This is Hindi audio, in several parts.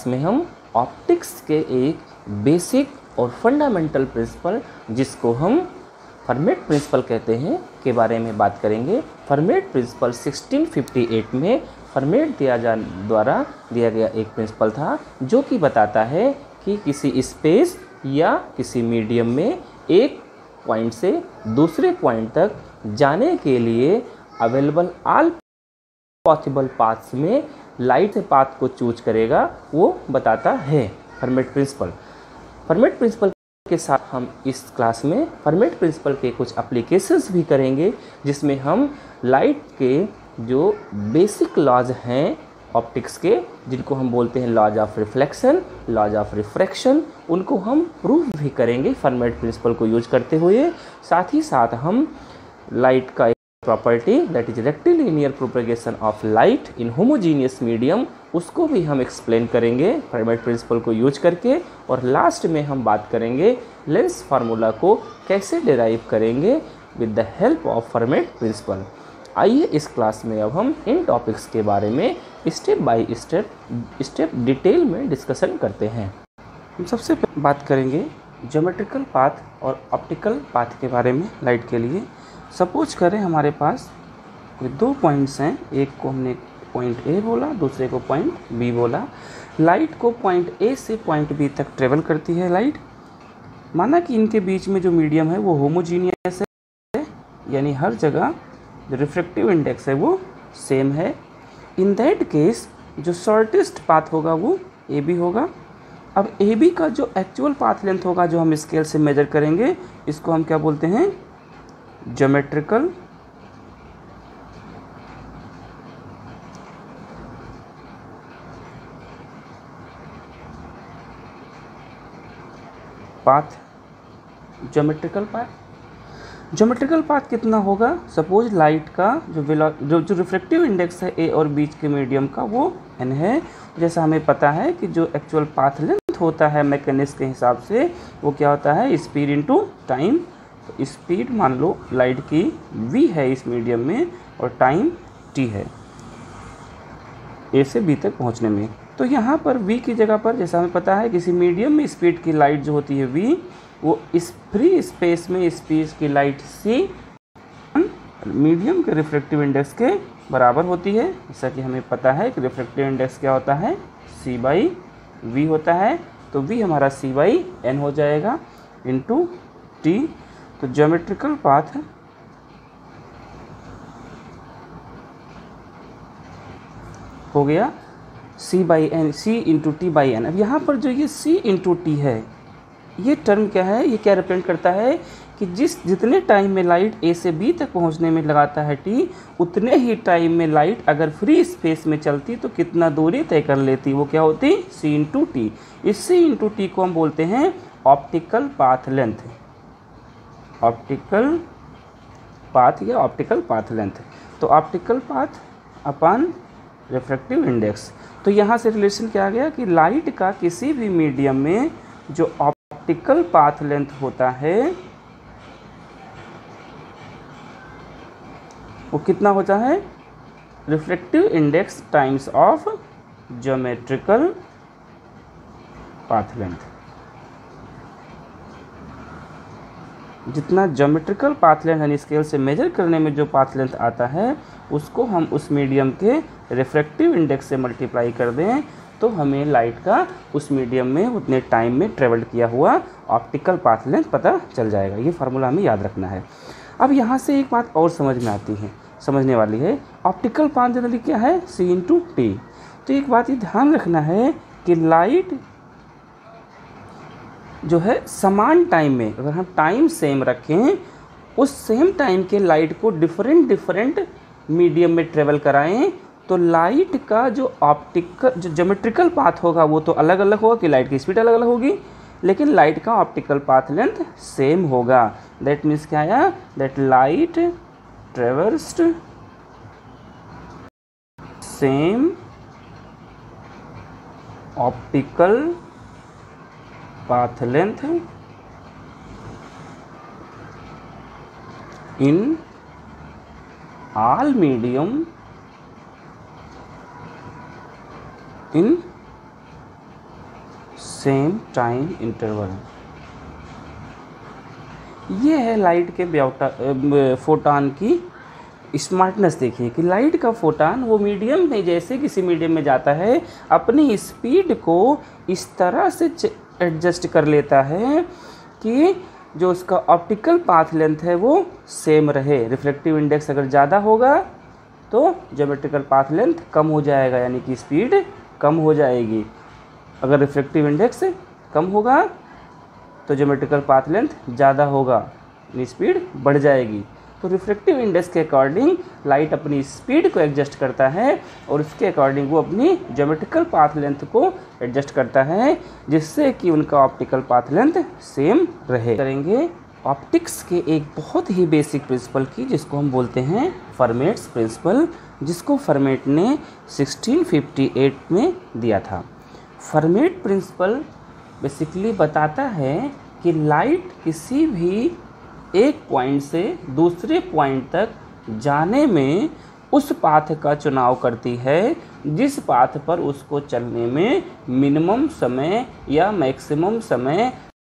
में हम ऑप्टिक्स के एक बेसिक और फंडामेंटल प्रिंसिपल, जिसको हम फर्मेट प्रिंसिपल कहते हैं, के बारे में बात करेंगे। फर्मेट प्रिंसिपल 1658 में फर्मेट द्वारा दिया गया एक प्रिंसिपल था, जो कि बताता है कि किसी स्पेस या किसी मीडियम में एक पॉइंट से दूसरे पॉइंट तक जाने के लिए अवेलेबल ऑल पॉसिबल पाथ्स में लाइट पाथ को चूज करेगा, वो बताता है फर्मेट प्रिंसिपल। फर्मेट प्रिंसिपल के साथ हम इस क्लास में फर्मेट प्रिंसिपल के कुछ एप्लीकेशंस भी करेंगे, जिसमें हम लाइट के जो बेसिक लॉज हैं ऑप्टिक्स के, जिनको हम बोलते हैं laws of reflection, laws of refraction, उनको हम प्रूव भी करेंगे फर्मेट प्रिंसिपल को यूज करते हुए। साथ ही साथ हम लाइट का property that is rectilinear propagation of light in homogeneous medium, उसको भी हम एक्सप्लेन करेंगे फर्मेट प्रिंसिपल को यूज करके। और लास्ट में हम बात करेंगे लेंस फार्मूला को कैसे डिराइव करेंगे with the help of Fermat principle. आइए इस क्लास में अब हम इन टॉपिक्स के बारे में स्टेप बाय स्टेप डिटेल में डिस्कशन करते हैं। हम सबसे पहले बात करेंगे ज्योमेट्रिकल पाथ और ऑप्टिकल पाथ के बारे में लाइट के लिए। सपोज करें हमारे पास कोई दो पॉइंट्स हैं, एक को हमने पॉइंट ए बोला, दूसरे को पॉइंट बी बोला। लाइट को पॉइंट ए से पॉइंट बी तक ट्रेवल करती है लाइट। माना कि इनके बीच में जो मीडियम है वो होमोजीनियस है, यानी हर जगह जो रिफ्रैक्टिव इंडेक्स है वो सेम है। इन दैट केस जो शॉर्टेस्ट पाथ होगा वो ए बी होगा। अब ए बी का जो एक्चुअल पाथ लेंथ होगा, जो हम स्केल से मेजर करेंगे, इसको हम क्या बोलते हैं, ज्योमेट्रिकल पाथ। ज्योमेट्रिकल पाथ कितना होगा? सपोज लाइट का जो रिफ्रैक्टिव इंडेक्स है ए और बीच के मीडियम का वो n है। जैसा हमें पता है कि जो एक्चुअल पाथ लेंथ होता है मैकेनिक्स के हिसाब से, वो क्या होता है, स्पीड इनटू टाइम। तो स्पीड मान लो लाइट की v है इस मीडियम में और टाइम t है a से b तक पहुंचने में। तो यहाँ पर v की जगह पर, जैसा हमें पता है किसी मीडियम में स्पीड की लाइट जो होती है v, वो इस फ्री स्पेस में स्पेस की लाइट c मीडियम के रिफ्रैक्टिव इंडेक्स के बराबर होती है। जैसा कि हमें पता है कि रिफ्रैक्टिव इंडेक्स क्या होता है, c बाई v होता है। तो v हमारा c बाई n हो जाएगा इंटू t। तो ज्योमेट्रिकल पाथ हो गया c by N, c into T by N. अब यहाँ पर जो ये c इंटू टी है, ये टर्म क्या है, ये क्या रिप्रेजेंट करता है कि जितने टाइम में लाइट ए से बी तक पहुँचने में लगाता है टी, उतने ही टाइम में लाइट अगर फ्री स्पेस में चलती तो कितना दूरी तय कर लेती, वो क्या होती, c इंटू टी। इस c इंटू टी को हम बोलते हैं optical path length, optical path या ऑप्टिकल पाथ लेंथ। तो optical path upon refractive index. तो यहाँ से रिलेशन क्या आ गया कि लाइट का किसी भी मीडियम में जो ऑप्टिकल पाथ लेंथ होता है वो कितना होता है, refractive index times of geometrical path length. जितना ज्योमेट्रिकल पाथ लेंथ यानी स्केल से मेजर करने में जो पाथ लेंथ आता है, उसको हम उस मीडियम के रिफ्रैक्टिव इंडेक्स से मल्टीप्लाई कर दें, तो हमें लाइट का उस मीडियम में उतने टाइम में ट्रेवल किया हुआ ऑप्टिकल पाथ लेंथ पता चल जाएगा। ये फार्मूला हमें याद रखना है। अब यहाँ से एक बात और समझ में आती है, समझने वाली है। ऑप्टिकल पाथ जनरली क्या है, c इंटू टी। तो एक बात ये ध्यान रखना है कि लाइट जो है समान टाइम में, अगर हम टाइम सेम रखें, उस सेम टाइम के लाइट को डिफरेंट मीडियम में ट्रेवल कराएं, तो लाइट का जो ज्योमेट्रिकल पाथ होगा वो तो अलग अलग होगा कि लाइट की स्पीड अलग अलग होगी, लेकिन लाइट का ऑप्टिकल पाथ लेंथ सेम होगा। दैट मीन्स क्या आया, that light traversed same optical path length in all medium in same time interval. ये है लाइट के फोटॉन की स्मार्टनेस। देखिए कि लाइट का फोटॉन वो मीडियम में, जैसे किसी मीडियम में जाता है, अपनी स्पीड को इस तरह से एडजस्ट कर लेता है कि जो उसका ऑप्टिकल पाथ लेंथ है वो सेम रहे। रिफ्लेक्टिव इंडेक्स अगर ज़्यादा होगा तो ज्योमेट्रिकल पाथ लेंथ कम हो जाएगा, यानी कि स्पीड कम हो जाएगी। अगर रिफ्लेक्टिव इंडेक्स कम होगा तो ज्योमेट्रिकल पाथ लेंथ ज़्यादा होगा, यानी स्पीड बढ़ जाएगी। तो रिफ्लेक्टिव इंडेक्स के अकॉर्डिंग लाइट अपनी स्पीड को एडजस्ट करता है और उसके अकॉर्डिंग वो अपनी ज्योमेट्रिकल पाथ लेंथ को एडजस्ट करता है, जिससे कि उनका ऑप्टिकल पाथ लेंथ सेम रहे। करेंगे ऑप्टिक्स के एक बहुत ही बेसिक प्रिंसिपल की, जिसको हम बोलते हैं फर्मेट्स प्रिंसिपल, जिसको फर्मेट ने 1658 में दिया था। फर्मेट प्रिंसिपल बेसिकली बताता है कि लाइट किसी भी एक पॉइंट से दूसरे पॉइंट तक जाने में उस पाथ का चुनाव करती है जिस पाथ पर उसको चलने में मिनिमम समय या मैक्सिमम समय,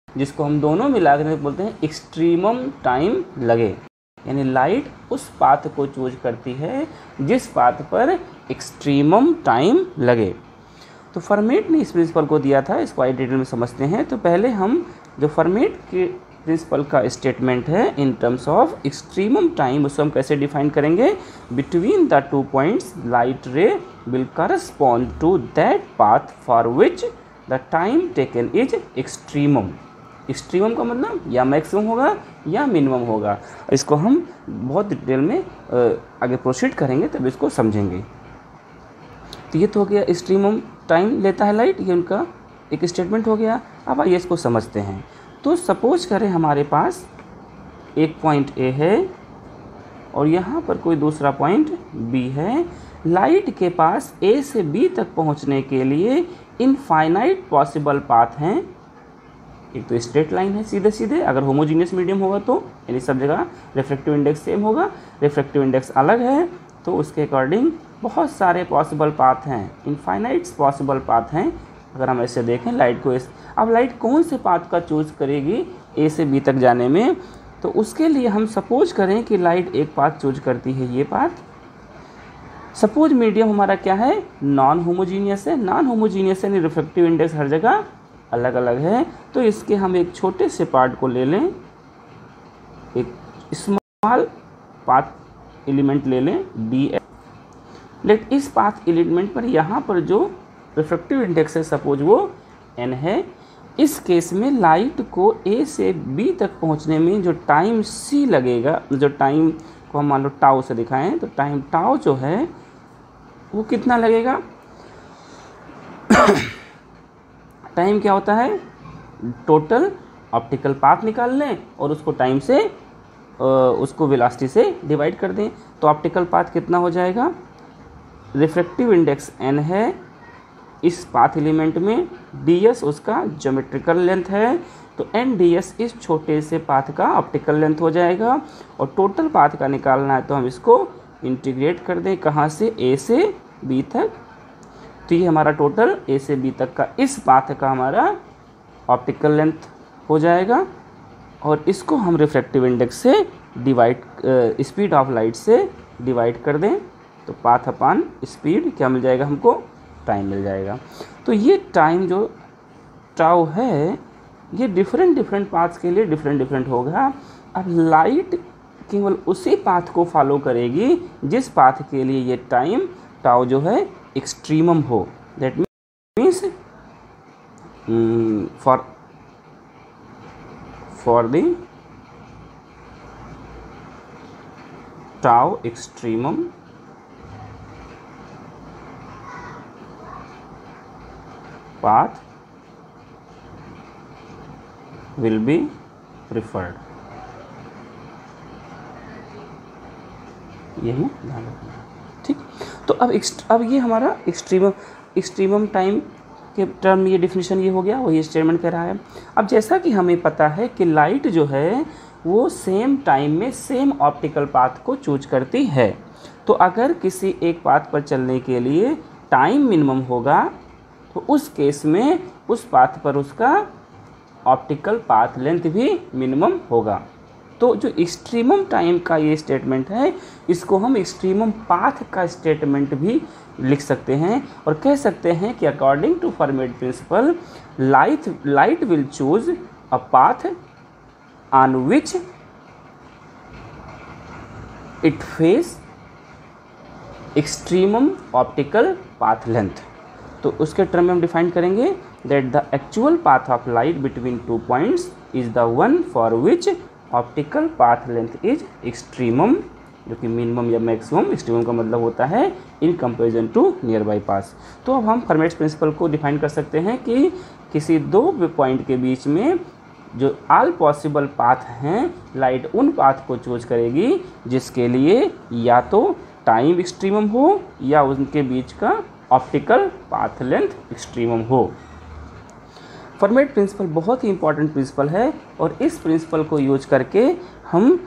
जिसको हम दोनों मिलाकर बोलते हैं एक्सट्रीमम टाइम लगे। यानी लाइट उस पाथ को चूज करती है जिस पाथ पर एक्सट्रीमम टाइम लगे। तो फर्मेट ने इस प्रिंसिपल को दिया था, इसको आई डिटेल में समझते हैं। तो पहले हम जो फर्मेट के प्रिंसिपल का स्टेटमेंट है in terms of extremum time, उसको हम कैसे डिफाइन करेंगे। Between the two points light ray will correspond to that path for which the time taken is extremum. Extremum का मतलब या मैक्सिमम होगा या मिनिमम होगा। इसको हम बहुत डिटेल में आगे प्रोसीड करेंगे तब इसको समझेंगे। तो ये तो हो गया एक्सट्रीमम टाइम लेता है लाइट, ये उनका एक स्टेटमेंट हो गया। अब आइए इसको समझते हैं। तो सपोज करें हमारे पास एक पॉइंट ए है और यहाँ पर कोई दूसरा पॉइंट बी है। लाइट के पास ए से बी तक पहुँचने के लिए इनफाइनाइट पॉसिबल पाथ हैं। एक तो स्ट्रेट लाइन है सीधे सीधे, अगर होमोजीनियस मीडियम होगा तो, यानी सब जगह रिफ्लेक्टिव इंडेक्स सेम होगा। रिफ्लेक्टिव इंडेक्स अलग है तो उसके अकॉर्डिंग बहुत सारे पॉसिबल पाथ हैं, इनफाइनाइट पॉसिबल पाथ हैं। अगर हम ऐसे देखें लाइट को, अब लाइट कौन से पाथ का चूज करेगी ए से बी तक जाने में, तो उसके लिए हम सपोज करें कि लाइट एक पाथ चूज करती है, ये पाथ। सपोज मीडियम हमारा क्या है, नॉन होमोजीनियस है। नॉन होमोजीनियस यानी रिफ्लेक्टिव इंडेक्स हर जगह अलग अलग है। तो इसके हम एक छोटे से पार्ट को ले लें, एक स्मॉल पाथ एलिमेंट ले लें डी एफ। लेट इस पाथ एलिमेंट पर यहाँ पर जो रिफ्लेक्टिव इंडेक्स है सपोज वो n है। इस केस में लाइट को a से b तक पहुँचने में जो टाइम c लगेगा, जो टाइम को हम मान लो टाउ से दिखाएं, तो टाइम टाउ जो है वो कितना लगेगा। टाइम क्या होता है, टोटल ऑप्टिकल पाथ निकाल लें और उसको टाइम से उसको वेलोसिटी से डिवाइड कर दें। तो ऑप्टिकल पाथ कितना हो जाएगा, रिफ्लेक्टिव इंडेक्स n है इस पाथ एलिमेंट में, ds उसका ज्योमेट्रिकल लेंथ है, तो n ds इस छोटे से पाथ का ऑप्टिकल लेंथ हो जाएगा। और टोटल पाथ का निकालना है तो हम इसको इंटीग्रेट कर दें, कहाँ से, a से b तक। तो ये हमारा टोटल a से b तक का इस पाथ का हमारा ऑप्टिकल लेंथ हो जाएगा। और इसको हम रिफ्लेक्टिव इंडेक्स से डिवाइड, स्पीड ऑफ लाइट से डिवाइड कर दें, तो पाथ अपान स्पीड क्या मिल जाएगा हमको, टाइम मिल जाएगा। तो ये टाइम जो टाउ है ये डिफरेंट पाथ्स के लिए डिफरेंट होगा। अब लाइट केवल उसी पाथ को फॉलो करेगी जिस पाथ के लिए ये टाइम टाउ जो है एक्सट्रीमम हो। That means for the tau extremum path will be preferred। यही ध्यान रखना, ठीक। तो अब ये हमारा एक्सट्रीमम टाइम के टर्म में ये डिफिनीशन ये हो गया, वही स्टेटमेंट कह रहा है। अब जैसा कि हमें पता है कि लाइट जो है वो सेम टाइम में सेम ऑप्टिकल पाथ को चूज करती है, तो अगर किसी एक पाथ पर चलने के लिए टाइम मिनिमम होगा तो उस केस में उस पाथ पर उसका ऑप्टिकल पाथ लेंथ भी मिनिमम होगा। तो जो एक्सट्रीमम टाइम का ये स्टेटमेंट है, इसको हम एक्सट्रीमम पाथ का स्टेटमेंट भी लिख सकते हैं और कह सकते हैं कि according to Fermat principle light will choose a path on which it face extremum optical path length. तो उसके टर्म में हम डिफाइन करेंगे that the actual path of light between two points is the one for which optical path length is extremum, जो कि मिनिमम या मैक्सिमम, एक्सट्रीमम का मतलब होता है in comparison to nearby pass. तो अब हम फर्मेट्स प्रिंसिपल को डिफाइन कर सकते हैं कि किसी दो पॉइंट के बीच में जो ऑल पॉसिबल पाथ हैं, लाइट उन पाथ को चूज करेगी जिसके लिए या तो टाइम एक्सट्रीमम हो या उनके बीच का ऑप्टिकल पाथ लेंथ एक्सट्रीमम हो। फर्मेट प्रिंसिपल बहुत ही इंपॉर्टेंट प्रिंसिपल है और इस प्रिंसिपल को यूज करके हम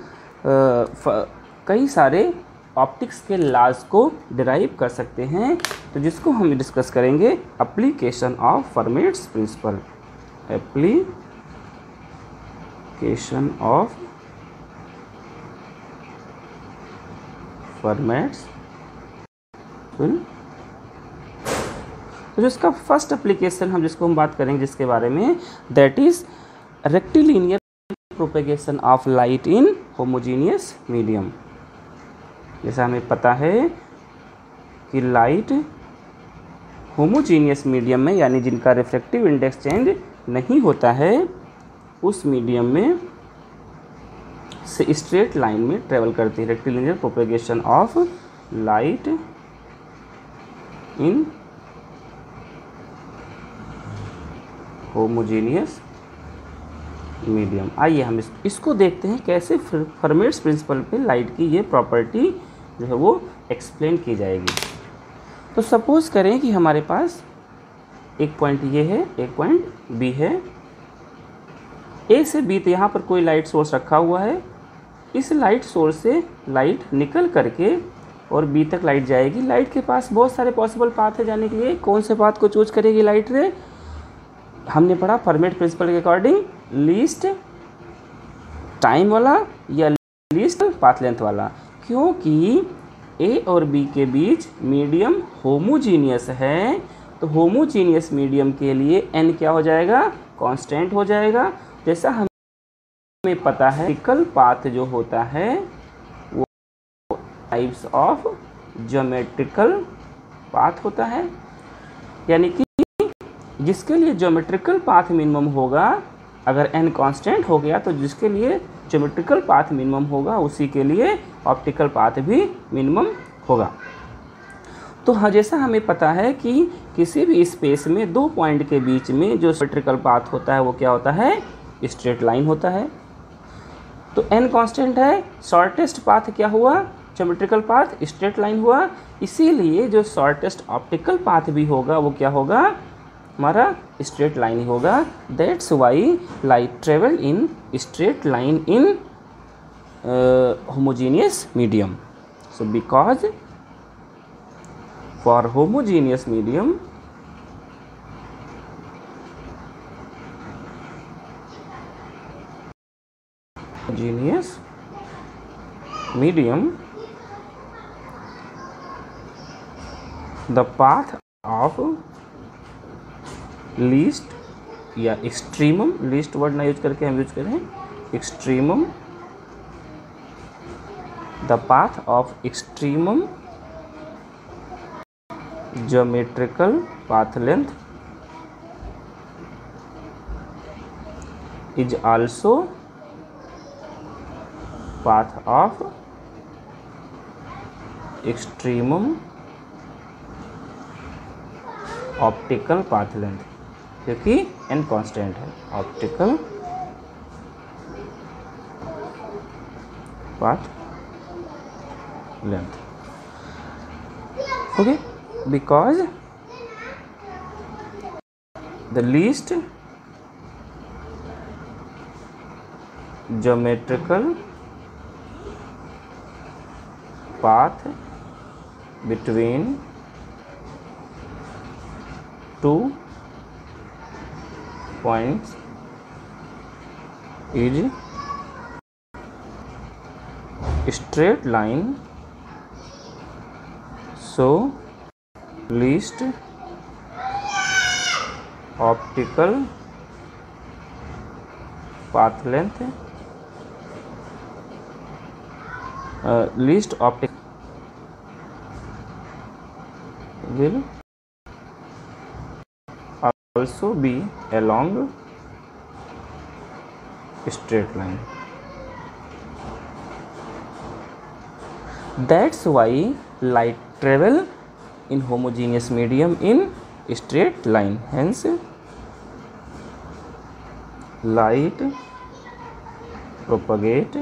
कई सारे ऑप्टिक्स के लॉज को डिराइव कर सकते हैं, तो जिसको हम डिस्कस करेंगे application of Fermat's principle. Application of Fermat's. तो जो इसका फर्स्ट एप्लीकेशन हम जिसको हम बात करेंगे जिसके बारे में, that is rectilinear propagation of light in homogeneous medium. जैसा हमें पता है कि लाइट होमोजीनियस मीडियम में, यानी जिनका रिफ्लेक्टिव इंडेक्स चेंज नहीं होता है, उस मीडियम में से स्ट्रेट लाइन में ट्रेवल करती है। Rectilinear propagation of light in homogeneous medium. आइए हम इसको देखते हैं कैसे फर्मेट्स प्रिंसिपल पे लाइट की ये प्रॉपर्टी जो है वो एक्सप्लेन की जाएगी। तो सपोज करें कि हमारे पास एक पॉइंट ये है, एक पॉइंट बी है। ए से बी, तो यहाँ पर कोई लाइट सोर्स रखा हुआ है। इस लाइट सोर्स से लाइट निकल करके और बी तक लाइट जाएगी। लाइट के पास बहुत सारे पॉसिबल पाथ है जाने के लिए। कौन से पाथ को चूज करेगी लाइट रे? हमने पढ़ा फर्मेट प्रिंसिपल के अकॉर्डिंग लीस्ट टाइम वाला या लीस्ट पाथ लेंथ वाला, क्योंकि ए और बी के बीच मीडियम होमोजीनियस है। तो होमोजीनियस मीडियम के लिए एन क्या हो जाएगा? कांस्टेंट हो जाएगा। जैसा हमें पता है वर्टिकल पाथ जो होता है वो टाइप्स ऑफ ज्योमेट्रिकल पाथ होता है, यानी कि जिसके लिए ज्योमेट्रिकल पाथ मिनिमम होगा, अगर n कांस्टेंट हो गया तो जिसके लिए ज्योमेट्रिकल पाथ मिनिमम होगा उसी के लिए ऑप्टिकल पाथ भी मिनिमम होगा। तो हाँ, जैसा हमें पता है कि किसी भी स्पेस में दो पॉइंट के बीच में जो ज्योमेट्रिकल पाथ होता है वो क्या होता है? स्ट्रेट लाइन होता है। तो n कांस्टेंट है, शॉर्टेस्ट पाथ क्या हुआ? ज्योमेट्रिकल पाथ स्ट्रेट लाइन हुआ। इसीलिए जो शॉर्टेस्ट ऑप्टिकल पाथ भी होगा वो क्या होगा? हमारा स्ट्रेट लाइन ही होगा। That's why light travel in straight line in homogeneous medium. So because for homogeneous medium the path of least या एक्सट्रीमम, लीस्ट वर्ड ना यूज करके हम यूज करें extremum, the path of extremum geometrical path length is also path of extremum optical path length, क्योंकि n कांस्टेंट है। Optical path length, okay, because the least geometrical path between 2 points is straight line, so least optical path length, least optical will also be along straight line. That's why light travel in homogeneous medium in straight line. Hence, light propagate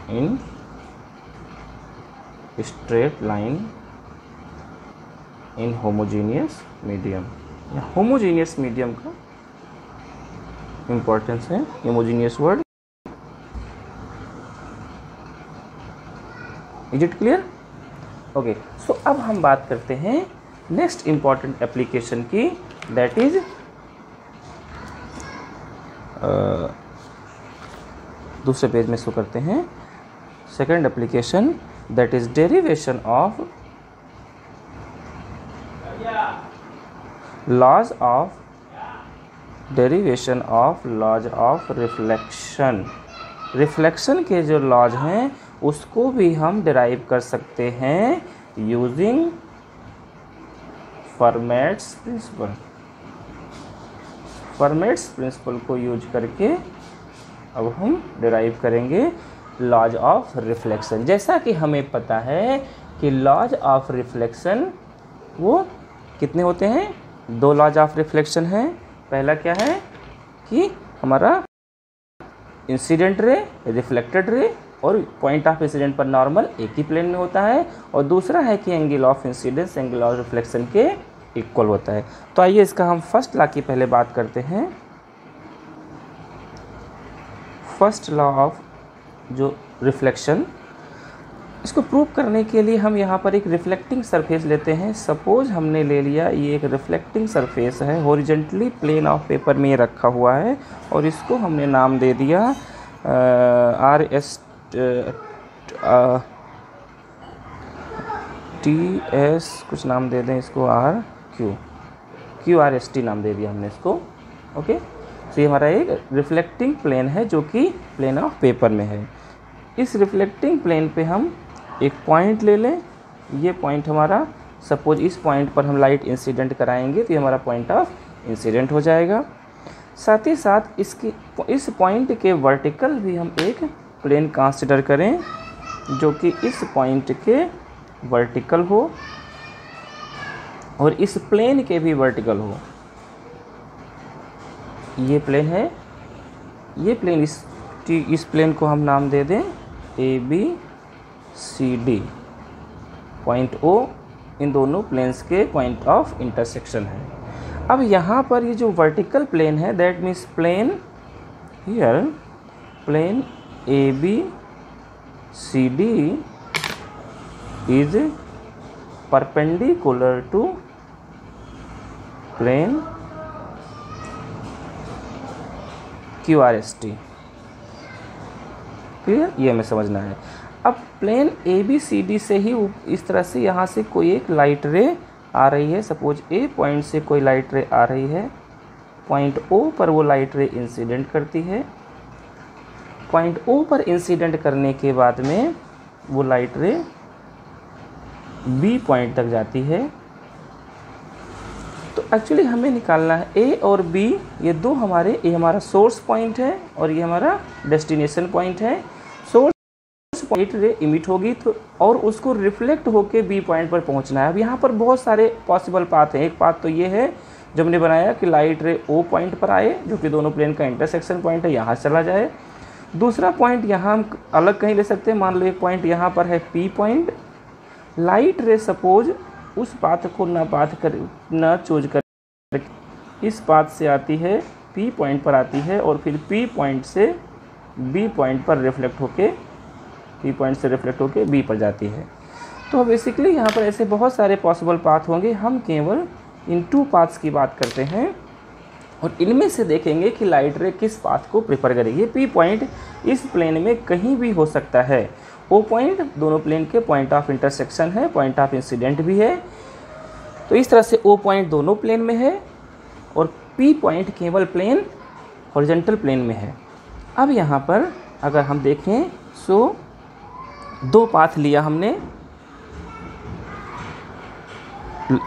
in straight line in homogeneous medium. Homogeneous medium का इम्पोर्टेंस है, homogeneous word. Is it clear? Okay, so अब हम बात करते हैं नेक्स्ट इम्पॉर्टेंट एप्लीकेशन की, दैट इज दूसरे पेज में इसको करते हैं. Second application, that is derivation of laws of reflection. Reflection के जो लॉज हैं उसको भी हम डिराइव कर सकते हैं using Fermat's principle. Fermat's principle को यूज करके अब हम डिराइव करेंगे लॉज ऑफ रिफ्लेक्शन. जैसा कि हमें पता है कि लॉज ऑफ रिफ्लेक्शन वो कितने होते हैं? 2 लॉज ऑफ रिफ्लेक्शन हैं. पहला क्या है कि हमारा इंसिडेंट रे, रिफ्लेक्टेड रे और पॉइंट ऑफ इंसिडेंट पर नॉर्मल एक ही प्लेन में होता है, और दूसरा है कि angle of incidence angle of reflection के इक्वल होता है. तो आइए इसका हम फर्स्ट लॉ की पहले बात करते हैं. फर्स्ट लॉ ऑफ जो रिफ्लेक्शन, इसको प्रूव करने के लिए हम यहाँ पर एक रिफ्लेक्टिंग सरफेस लेते हैं. सपोज हमने ले लिया ये एक रिफ्लेक्टिंग सरफेस है, हॉरिजॉन्टली प्लेन ऑफ पेपर में रखा हुआ है, और इसको हमने नाम दे दिया RS TS, कुछ नाम दे दें इसको, QRST नाम दे दिया हमने इसको. ओके, तो ये हमारा एक रिफ्लेक्टिंग प्लेन है जो कि प्लेन ऑफ पेपर में है. इस रिफ्लेक्टिंग प्लेन पे हम एक पॉइंट ले लें. ये पॉइंट हमारा, सपोज इस पॉइंट पर हम लाइट इंसिडेंट कराएंगे तो ये हमारा पॉइंट ऑफ इंसिडेंट हो जाएगा. साथ ही साथ इस पॉइंट के वर्टिकल भी हम एक प्लेन कंसीडर करें जो कि इस पॉइंट के वर्टिकल हो और इस प्लेन के भी वर्टिकल हो. ये प्लेन है, ये प्लेन, इस प्लेन को हम नाम दे दें ABCD. पॉइंट O इन दोनों प्लेन्स के पॉइंट ऑफ इंटरसेक्शन है. अब यहाँ पर ये जो वर्टिकल प्लेन है, that means plane here, plane ABCD is perpendicular to plane QRST. Clear? ये हमें समझना है. अब प्लेन ABCD से ही इस तरह से यहाँ से कोई एक लाइट रे आ रही है. सपोज A पॉइंट से कोई लाइट रे आ रही है, पॉइंट O पर वो लाइट रे इंसिडेंट करती है. पॉइंट O पर इंसिडेंट करने के बाद में वो लाइट रे B पॉइंट तक जाती है. तो एक्चुअली हमें निकालना है A और B, ये दो हमारे, ये हमारा सोर्स पॉइंट है और ये हमारा डेस्टिनेशन पॉइंट है. सोर्स पॉइंट रे इमिट होगी तो और उसको रिफ्लेक्ट होके B पॉइंट पर पहुंचना है. अब यहाँ पर बहुत सारे पॉसिबल पाथ हैं. एक पाथ तो ये है जो हमने बनाया कि लाइट रे O पॉइंट पर आए, जो कि दोनों प्लेन का इंटरसेक्शन पॉइंट है, यहाँ चला जाए. दूसरा पॉइंट यहाँ हम अलग कहीं ले सकते हैं. मान लो एक पॉइंट यहाँ पर है P पॉइंट. लाइट रे सपोज उस पाथ को न चूज कर इस पाथ से आती है, P पॉइंट पर आती है और फिर P पॉइंट से B पॉइंट पर रिफ्लेक्ट होके B पर जाती है. तो बेसिकली यहाँ पर ऐसे बहुत सारे पॉसिबल पाथ होंगे, हम केवल इन 2 पाथ्स की बात करते हैं और इनमें से देखेंगे कि लाइट रे किस पाथ को प्रेफर करेगी। ये पी पॉइंट इस प्लेन में कहीं भी हो सकता है। ओ पॉइंट दोनों प्लेन के पॉइंट ऑफ इंटरसेक्शन है, पॉइंट ऑफ इंसिडेंट भी है। तो इस तरह से ओ पॉइंट दोनों प्लेन में है और पी पॉइंट केवल प्लेन हॉरिजॉन्टल प्लेन में है। अब यहाँ पर अगर हम देखें सो 2 पाथ लिया हमने।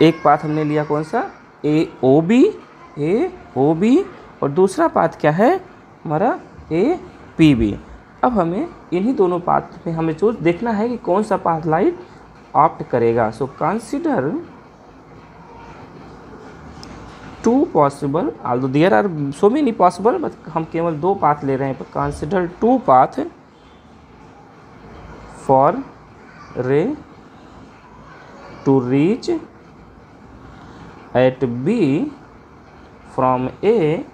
एक पाथ हमने लिया कौन सा, ए ओ बी, और दूसरा पाथ क्या है हमारा ए पी बी। अब हमें इन्हीं दोनों पाथ में हमें जो देखना है कि कौन सा पाथ लाइट ऑप्ट करेगा। So consider 2 possible, although there are so many possible, but हम केवल 2 पाथ ले रहे हैं। पर consider 2 path for ray to reach at B from A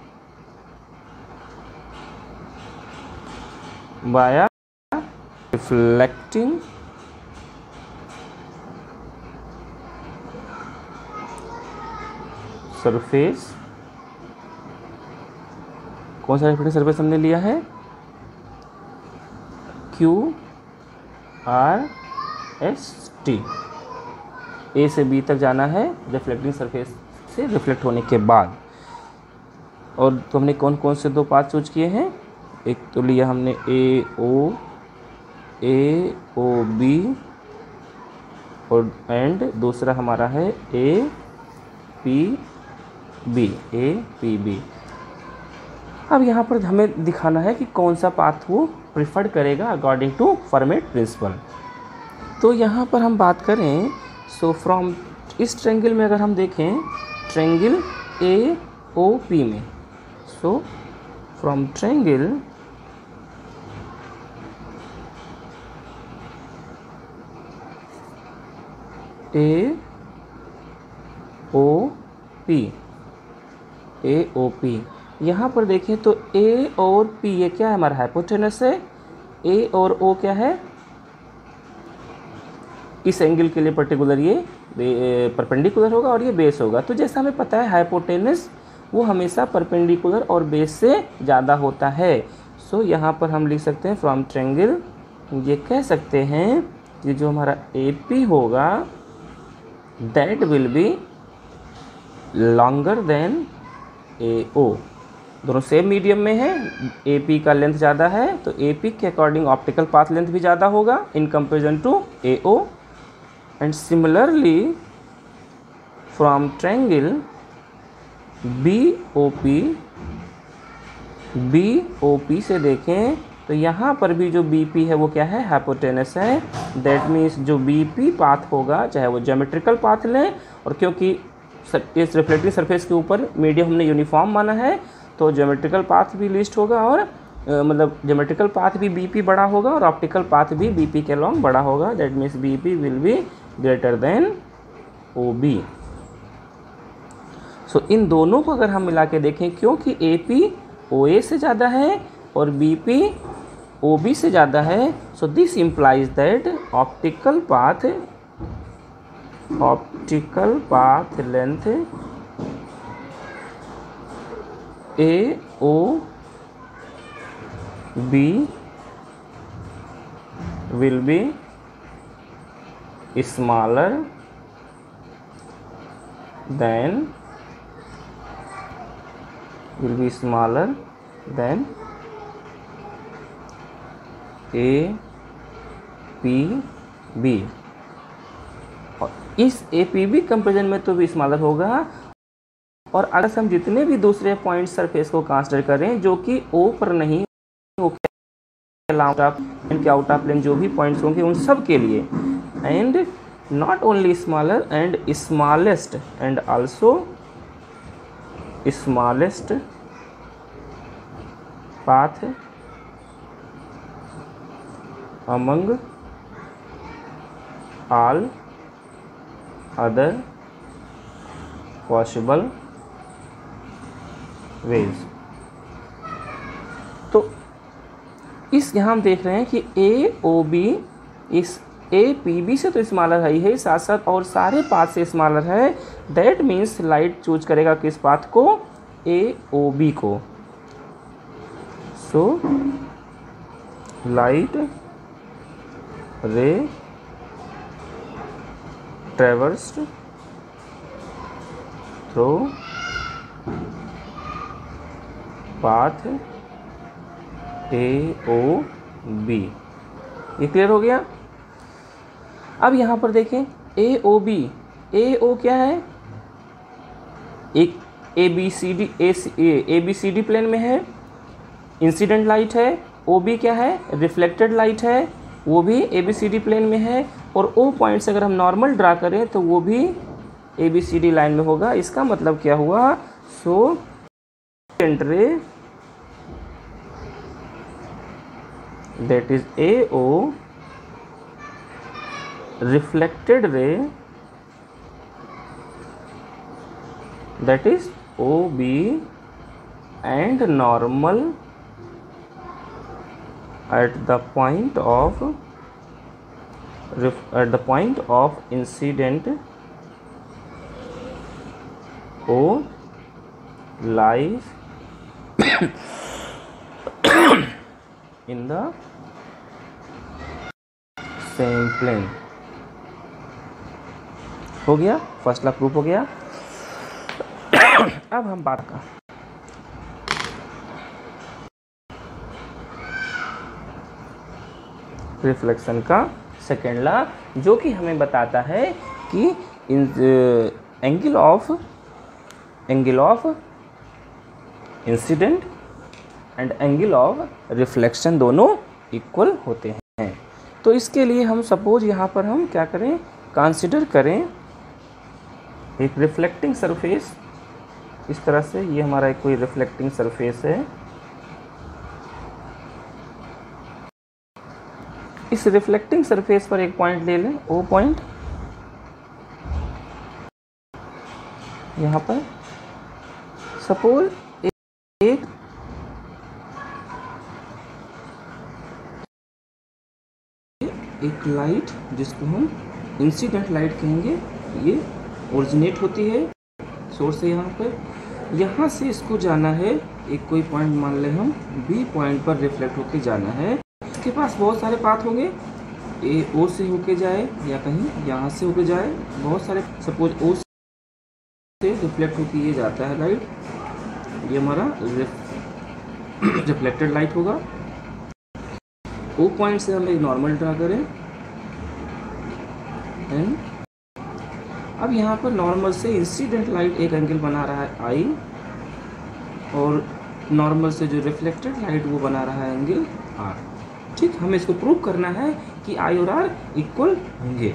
via reflecting surface. कौन सा रिफ्लेक्टिंग सरफेस हमने लिया है, QRST। ए से बी तक जाना है रिफ्लेक्टिंग सरफेस से रिफ्लेक्ट होने के बाद। और तो हमने कौन कौन से 2 पाथ चूज किए हैं, एक तो लिया हमने ए ओ बी और एंड दूसरा हमारा है ए पी बी। अब यहाँ पर हमें दिखाना है कि कौन सा पाथ वो प्रिफर्ड करेगा अकॉर्डिंग टू फर्मेट प्रिंसिपल। तो यहाँ पर हम बात करें सो फ्रॉम इस ट्रायंगल में अगर हम देखें ट्रायंगल ए ओ पी में, so from triangle A O P यहाँ पर देखें तो ए और पी ये क्या है हमारा हाइपोटेनस है। ए और ओ क्या है, इस एंगल के लिए पर्टिकुलर ये परपेंडिकुलर होगा और ये बेस होगा। तो जैसा हमें पता है हाइपोटेनस वो हमेशा परपेंडिकुलर और बेस से ज़्यादा होता है। सो यहाँ पर हम लिख सकते हैं फ्रॉम ट्रायंगल, ये कह सकते हैं कि जो हमारा ए पी होगा that will be longer than A O. दोनों सेम मीडियम में है, ए पी का लेंथ ज़्यादा है तो ए पी के अकॉर्डिंग ऑप्टिकल पाथ लेंथ भी ज़्यादा होगा in comparison to A O. And similarly from triangle B O P से देखें तो यहाँ पर भी जो बी पी है वो क्या है, हाइपोटेनस है। दैट मीन्स जो बी पी पाथ होगा चाहे वो ज्योमेट्रिकल पाथ लें, और क्योंकि इस रिफ्लेक्टिंग सरफेस के ऊपर मीडियम हमने यूनिफॉर्म माना है तो ज्योमेट्रिकल पाथ भी लिस्ट होगा और मतलब ज्योमेट्रिकल पाथ भी बीपी बड़ा होगा और ऑप्टिकल पाथ भी बीपी के लॉन्ग बड़ा होगा। That means BP will be greater than O B. So इन दोनों को अगर हम मिला के देखें, क्योंकि ए पी ओ ए से ज़्यादा है और बी पी ओ बी से ज़्यादा है, so this implies that optical path length A O B will be smaller than A P B। और इस ए पी बी कंपेरिजन में तो भी स्मॉलर होगा। और अगर हम जितने भी दूसरे पॉइंट सरफेस को कंसीडर करें जो कि ओ पर नहीं, आउट ऑफ प्लेन जो भी पॉइंट्स होंगे उन सब के लिए, and not only smaller and smallest and also smallest path among all other possible ways। तो इस यहाँ हम देख रहे हैं कि ए ओ बी इस ए पी बी से तो स्मॉलर है ही है, साथ साथ और सारे पाथ से स्मॉलर है। दैट मीन्स लाइट चूज करेगा किस पाथ को, ए ओ बी को। So light ray traversed through path A O B. ये क्लियर हो गया। अब यहाँ पर देखें ए ओ बी, ए ओ क्या है, एक A B C D plane में है, इंसिडेंट लाइट है। ओ बी क्या है, रिफ्लेक्टेड लाइट है, वो भी A B C D plane में है। और ओ पॉइंट से अगर हम नॉर्मल ड्रा करें तो वो भी A B C D line में होगा। इसका मतलब क्या हुआ, so ray that is A O reflected ray that is OB and normal at the point of incident O lies in the same plane। हो गया, फर्स्ट लॉ प्रूफ हो गया। अब हम बात का रिफ्लेक्शन का सेकेंड लॉ, जो कि हमें बताता है कि angle of incident and angle of reflection दोनों इक्वल होते हैं। तो इसके लिए हम सपोज यहाँ पर हम क्या करें, कंसिडर करें एक रिफ्लेक्टिंग सरफेस। इस तरह से ये हमारा एक कोई रिफ्लेक्टिंग सरफेस है। इस रिफ्लेक्टिंग सरफेस पर एक पॉइंट ले लें, ओ पॉइंट। यहाँ पर सपोज एक लाइट जिसको हम इंसिडेंट लाइट कहेंगे, ये ओरिजिनेट होती है सोर्स से यहाँ से इसको जाना है, एक कोई पॉइंट मान ले हम बी पॉइंट पर रिफ्लेक्ट होके जाना है। इसके पास बहुत सारे पाथ होंगे, ए ओ से होके जाए या कहीं यहाँ से होके जाए, बहुत सारे। सपोज ओ से रिफ्लेक्ट होके ये जाता है लाइट, ये हमारा रिफ्लेक्टेड लाइट होगा। ओ पॉइंट से हम एक नॉर्मल ड्रा करें एंड अब यहाँ पर नॉर्मल से इंसिडेंट लाइट एक एंगल बना रहा है आई, और नॉर्मल से जो रिफ्लेक्टेड लाइट वो बना रहा है एंगल आर। ठीक, हमें इसको प्रूव करना है कि आई और आर इक्वल होंगे।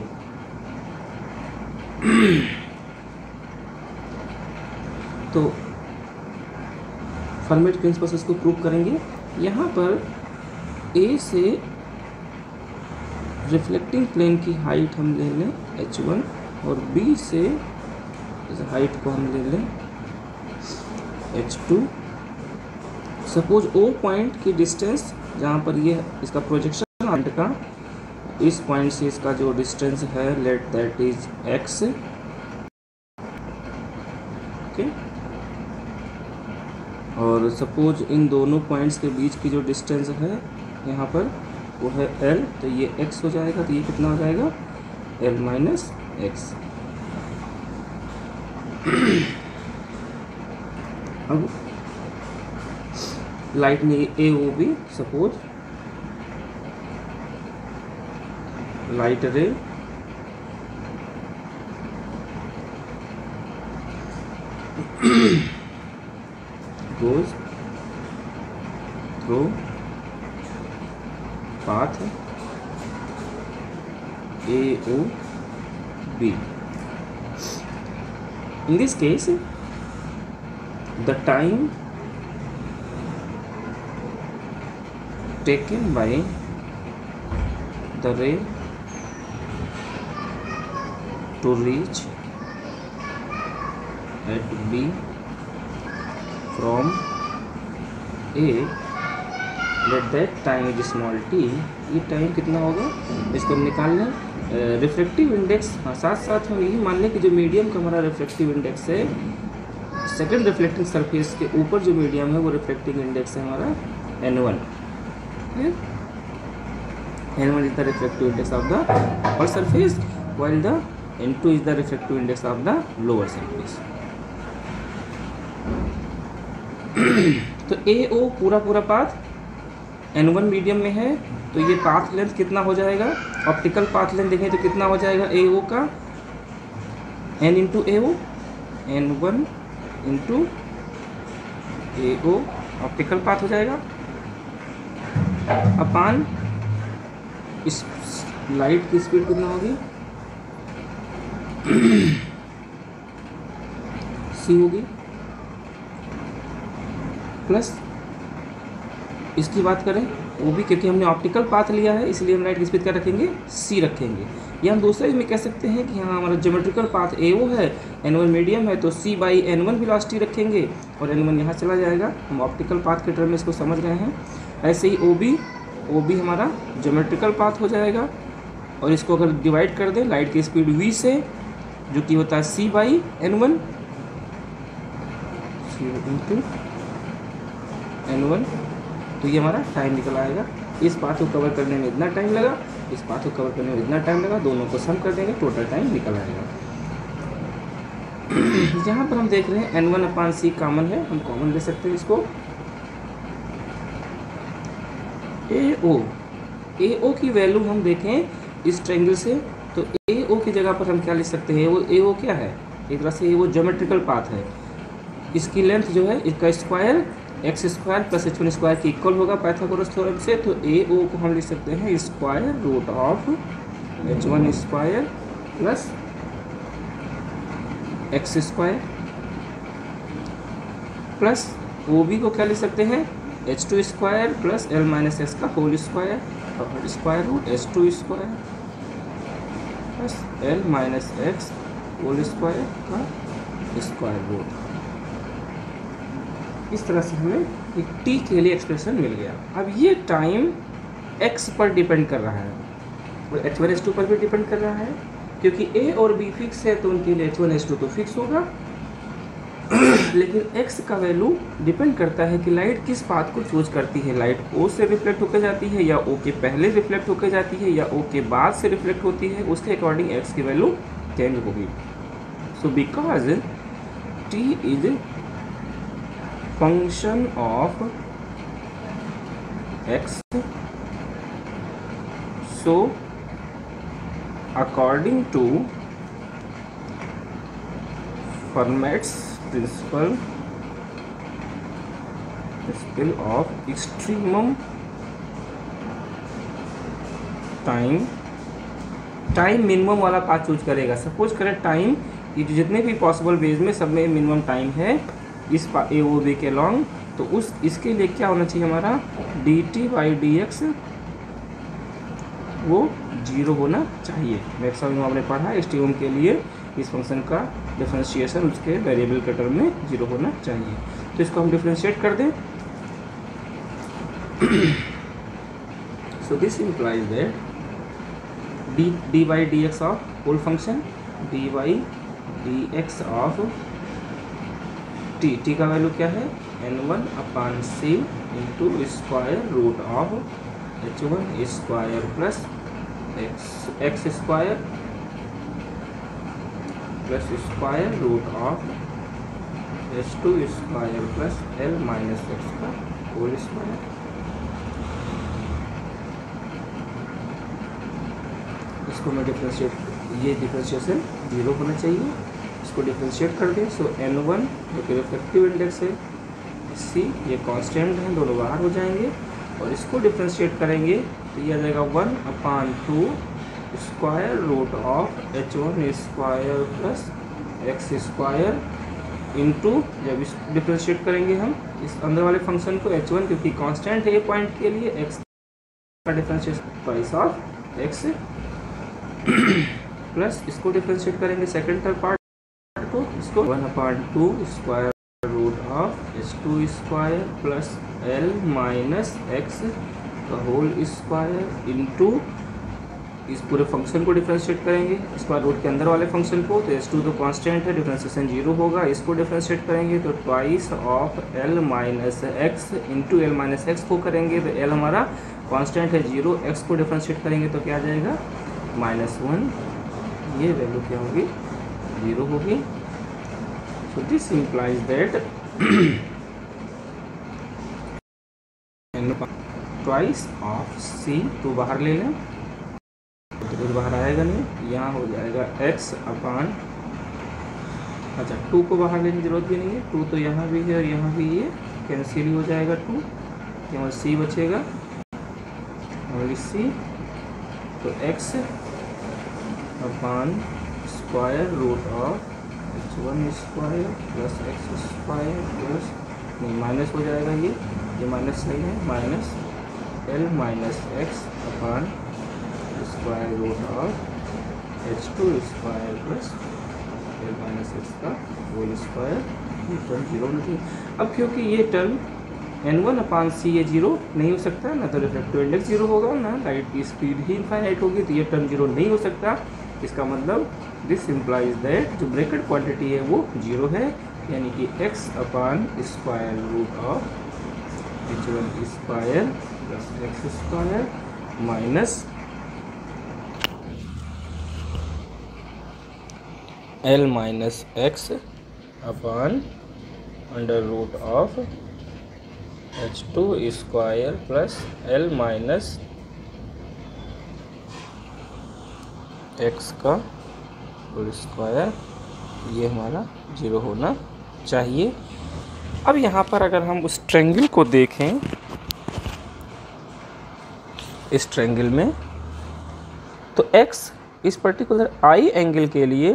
तो फर्मेट प्रिंसिपल से इसको प्रूव करेंगे। यहाँ पर ए से रिफ्लेक्टिंग प्लेन की हाइट हम ले लें h1, और बी से इस हाइट को हम ले लें h2। सपोज ओ पॉइंट की डिस्टेंस, जहाँ पर ये इसका प्रोजेक्शन पॉइंट का, इस पॉइंट से इसका जो डिस्टेंस है let that is x। Okay, और सपोज इन दोनों पॉइंट्स के बीच की जो डिस्टेंस है यहाँ पर वो है l, तो ये x हो जाएगा। तो ये कितना हो जाएगा, l माइनस एक्स। अब लाइट में A O B, suppose light ray goes through path A O B. In this case, the time taken by the ray to reach at B from A, let that time is small t। ये टाइम कितना होगा, इसको हम निकाल लें। रिफ्रैक्टिव इंडेक्स, हाँ साथ साथ हम यही मान लें कि जो मीडियम का हमारा रिफ्रैक्टिव इंडेक्स है, सेकेंड रिफ्लेक्टिंग सरफेस के ऊपर जो मीडियम है वो रिफ्लेक्टिंग इंडेक्स है हमारा N1। N1 is the reflective index of the upper surface while the N2 is the refractive index of the lower surface। तो AO पूरा पाथ N1 मीडियम में है, तो ये पाथ लेंथ कितना हो जाएगा, ऑप्टिकल पाथ लेंथ देखें तो कितना हो जाएगा AO का, N into AO, N1 into AO optical path हो जाएगा अपान इस लाइट की स्पीड कितना होगी C होगी, प्लस इसकी बात करें वो भी, क्योंकि हमने ऑप्टिकल पाथ लिया है इसलिए हम लाइट की स्पीड क्या रखेंगे, C रखेंगे। या हम दूसरे में कह सकते हैं कि हाँ हमारा ज्योमेट्रिकल पाथ AO है, N1 मीडियम है, तो C बाई N1 वेलोसिटी रखेंगे और N1 यहाँ चला जाएगा। हम ऑप्टिकल पाथ के टर्म में इसको समझ रहे हैं। ऐसे ही OB हमारा ज्योमेट्रिकल पाथ हो जाएगा, और इसको अगर डिवाइड कर दें लाइट की स्पीड V से, जो कि होता है C by N1 into N1, तो ये हमारा टाइम निकल आएगा। इस पाथ को कवर करने में इतना टाइम लगा, इस पाथ को कवर करने में इतना टाइम लगा, दोनों को सम कर देंगे टोटल टाइम निकल आएगा। यहाँ पर हम देख रहे हैं N1 अपान C कॉमन है, हम कॉमन ले सकते हैं इसको। AO की वैल्यू हम देखें इस ट्रायंगल से, तो AO की जगह पर हम क्या लिख सकते हैं, वो AO क्या है, एक तरह से वो ज्योमेट्रिकल पाथ है। इसकी लेंथ जो है इसका square x square plus h1 square की इक्वल होगा पाइथागोरस थ्योरम से, तो AO को हम लिख सकते हैं square root of h1 square plus x square, plus OB को क्या लिख सकते हैं h2 square plus l minus s का होल स्क्वायर और square root h2 square plus l minus x whole square का स्क्वायर रूट। इस तरह से हमें एक t के लिए एक्सप्रेशन मिल गया। अब ये टाइम x पर डिपेंड कर रहा है और h1 h2 पर भी डिपेंड कर रहा है, क्योंकि A और B फिक्स है तो उनके लिए h1 h2 तो फिक्स होगा। लेकिन x का वैल्यू डिपेंड करता है कि लाइट किस पाथ को चूज करती है, लाइट O से रिफ्लेक्ट होकर जाती है या O के पहले रिफ्लेक्ट होकर जाती है या O के बाद से रिफ्लेक्ट होती है, उसके अकॉर्डिंग x की वैल्यू चेंज होगी। So because t is function of x, so according to Fermat's principle of extremum time minimum वाला पाथ चूज करेगा। सपोज करें टाइम ये जितने भी पॉसिबल वेज में सब में मिनिमम टाइम है इस AOB के लॉन्ग, तो उस इसके लिए क्या होना चाहिए हमारा dt बाई dx वो 0 होना चाहिए। मैक्सिमम आपने पढ़ा एक्सट्रीमम के लिए इस फंक्शन का डिफरेंशिएशन उसके वेरिएबल के टर्म में 0 होना चाहिए। तो इसको हम डिफरेंशिएट कर दें। So this implies that D by D X of whole function D by D X of T का वैल्यू क्या है N1 upon C into square root of H1 square plus x square plus square root of H2 square plus L minus x का होल स्क्वायर। इसको मैं डिफरेंशिएट, ये डिफरेंशिएशन 0 होना चाहिए, इसको डिफरेंशिएट कर दें। सो N1 जो कि रिफ्लेक्टिव इंडेक्स है, C ये कांस्टेंट है, दोनों बाहर हो जाएंगे और इसको डिफरेंशिएट करेंगे तो ये आ जाएगा 1 upon 2 square root of H1 square plus x square into, जब इस डिफरेंशिएट करेंगे हम इस अंदर वाले फंक्शन को H1 क्योंकि कांस्टेंट है ये पॉइंट के लिए, x का differentiation price of x plus इसको डिफरेंशिएट करेंगे सेकंड थर्ड पार्ट को, इसको 1 upon 2 square root of H2 square plus L minus x का होल स्क्वायर इंटू इस पूरे फंक्शन को डिफ्रेंशिएट करेंगे स्क्वायर रूट के अंदर वाले फंक्शन को, तो h2 तो कांस्टेंट है, डिफ्रेंशिएशन 0 होगा। इसको डिफ्रेंशिएट करेंगे तो twice of l minus x into L minus x को करेंगे, तो l हमारा कांस्टेंट है 0, x को डिफ्रेंशिएट करेंगे तो क्या आ जाएगा -1, ये वैल्यू क्या होगी 0 होगी। सो this implies that twice of c, तो बाहर ले लें तो कुछ बाहर आएगा नहीं, यहाँ हो जाएगा x अपान, अच्छा 2 को बाहर लेने की जरूरत भी नहीं है, 2 तो यहाँ भी है और यहाँ भी ये कैंसिल ही हो जाएगा, 2 केवल c बचेगा ओनली c, तो x upon square root of h1 square plus x square plus नहीं माइनस हो जाएगा, ये माइनस नहीं है, minus l minus X upon square root of h2 square plus l minus x का होल स्क्वायर, ये टर्म 0 नहीं। अब क्योंकि ये टर्म n1 अपान c ये 0 नहीं हो सकता ना, तो रिफ्रैक्टिव इंडेक्स 0 होगा ना, लाइट की स्पीड ही इनफाइनाइट होगी, तो ये टर्म 0 नहीं हो सकता। इसका मतलब दिस इम्प्लाइज दैट जो ब्रैकेट क्वांटिटी है वो 0 है, यानी कि x upon square root of h1 square plus x square minus l minus X upon under root of h2 square plus l minus x का होल स्क्वायर, ये हमारा 0 होना चाहिए। अब यहाँ पर अगर हम उस ट्रायंगल को देखें, इस ट्रायंगल में तो x इस पर्टिकुलर आई एंगल के लिए,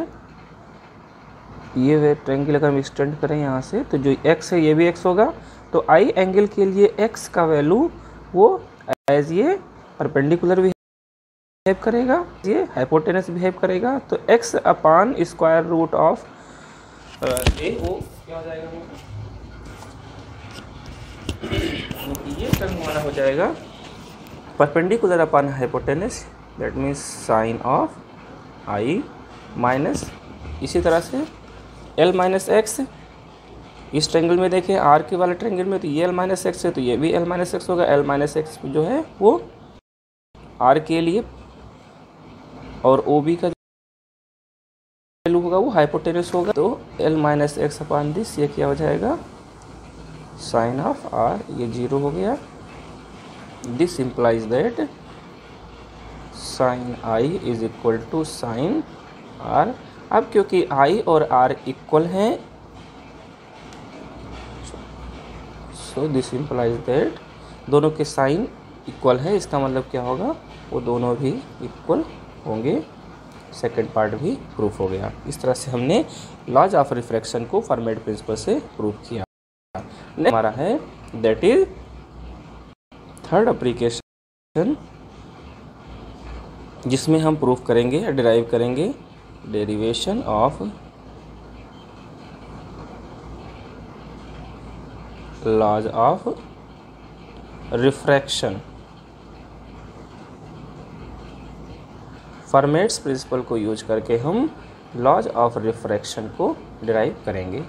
ये वे ट्रायंगल अगर हम एक्सटेंड करें यहाँ से, तो जो x है ये भी x होगा, तो आई एंगल के लिए x का वैल्यू वो एज ये परपेंडिकुलर बिहेव करेगा, ये हाइपोटेनस बिहेव करेगा, तो x upon square root of A वो क्या हो जाएगा, ये टर्म हमारा हो जाएगा perpendicular upon hypotenuse, that means sine of I minus, इसी तरह से l माइनस एक्स, इस ट्रायंगल में देखें r के वाले ट्रायंगल में तो ये l माइनस एक्स है, तो ये भी l माइनस एक्स होगा, l माइनस एक्स जो है वो r के लिए, और OB का वैल्यू होगा वो हाइपोटेनस होगा, तो l minus x upon this ये क्या हो जाएगा साइन ऑफ r, ये 0 हो गया। This implies that sine i is equal to sine r। अब क्योंकि i और r इक्वल हैं, सो दिस इम्प्लाइज दैट दोनों के साइन इक्वल है, इसका मतलब क्या होगा वो दोनों भी इक्वल होंगे। सेकंड पार्ट भी प्रूफ हो गया। इस तरह से हमने लॉज ऑफ रिफ्रैक्शन को फर्मेट प्रिंसिपल से प्रूफ किया। हमारा है दैट इज थर्ड एप्लीकेशन, जिसमें हम प्रूफ करेंगे, डिराइव करेंगे derivation of laws of refraction. Fermat's principle को यूज करके हम लॉज ऑफ रिफ्रैक्शन को डिराइव करेंगे।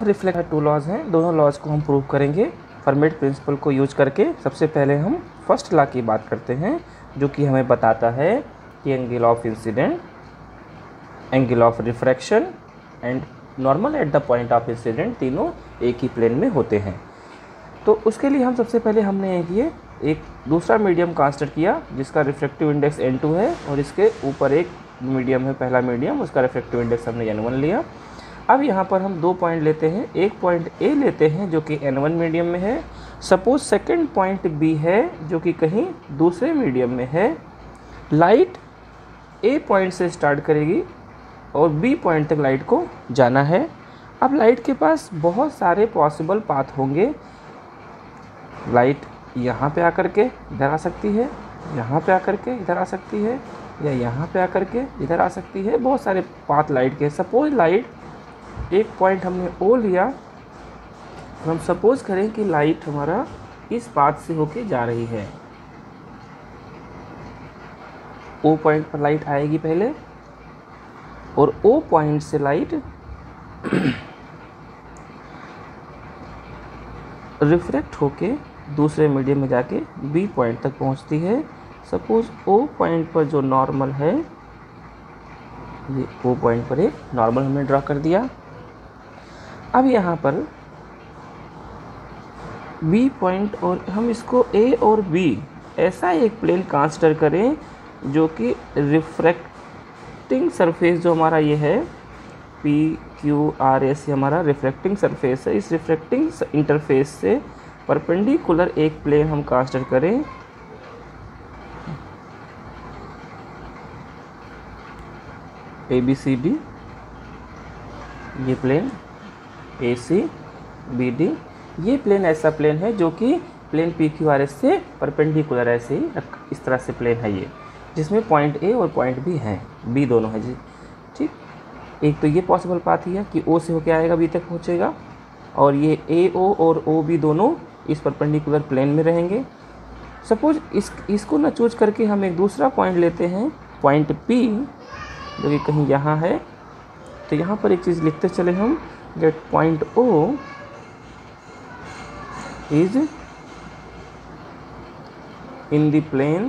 रिफ्लेक्ट टू लॉज हैं, दोनों लॉज को हम प्रूव करेंगे फर्मेट प्रिंसिपल को यूज करके। सबसे पहले हम फर्स्ट लॉ की बात करते हैं, जो कि हमें बताता है कि angle of incident, angle of refraction and normal at the point of incident तीनों एक ही प्लेन में होते हैं। तो उसके लिए हम सबसे पहले हमने एक दूसरा मीडियम कंसिडर किया जिसका रिफ्रैक्टिव इंडेक्स n2 है, और इसके ऊपर एक मीडियम है, पहला मीडियम, उसका रिफ्रैक्टिव इंडेक्स हमने n1 लिया। अब यहाँ पर हम दो पॉइंट लेते हैं, एक पॉइंट A लेते हैं जो कि n1 मीडियम में है। सपोज सेकंड पॉइंट B है जो कि कहीं दूसरे मीडियम में है। लाइट A पॉइंट से स्टार्ट करेगी और B पॉइंट तक लाइट को जाना है। अब लाइट के पास बहुत सारे पॉसिबल पाथ होंगे। लाइट यहाँ पे आकर के इधर आ सकती है, यहाँ पे आकर के इधर आ सकती है, या यहाँ पे आकर के इधर आ सकती है। बहुत सारे पाथ लाइट के। सपोज लाइट एक पॉइंट हमने O लिया हम सपोज करें कि लाइट हमारा इस पाथ से होके जा रही है, ओ पॉइंट पर लाइट आएगी पहले, और ओ पॉइंट से लाइट रिफ्रैक्ट होके दूसरे मीडियम में जाके बी पॉइंट तक पहुंचती है। सपोज ओ पॉइंट पर जो नॉर्मल है, ये ओ पॉइंट पर एक नॉर्मल हमने ड्रा कर दिया। अब यहाँ पर बी पॉइंट, और हम इसको ए और बी ऐसा एक प्लेन कंसीडर करें जो कि रिफ्रैक्टिंग सरफेस जो हमारा ये है पी क्यू आर एस, हमारा रिफ्रैक्टिंग सरफेस है। इस रिफ्रैक्टिंग इंटरफेस से परपेंडिकुलर एक प्लेन हम कंसीडर करें, ए बी सी डी, ये plane A C B D, ये प्लेन ऐसा प्लेन है जो कि plane P Q R S से परपेंडिकुलर, ऐसे ही इस तरह से प्लेन है ये, जिसमें पॉइंट ए और पॉइंट बी हैं, बी दोनों है जी। ठीक, एक तो ये पॉसिबल पाथ ही है कि ओ से होके आएगा बी तक पहुँचेगा, और ये ए ओ और ओ बी दोनों इस परपेंडिकुलर प्लेन में रहेंगे। सपोज इसको ना चूज करके हम एक दूसरा पॉइंट लेते हैं, पॉइंट पी, जो कि कहीं यहाँ है। तो यहाँ पर एक चीज़ लिखते चले हम, that point O is in the plane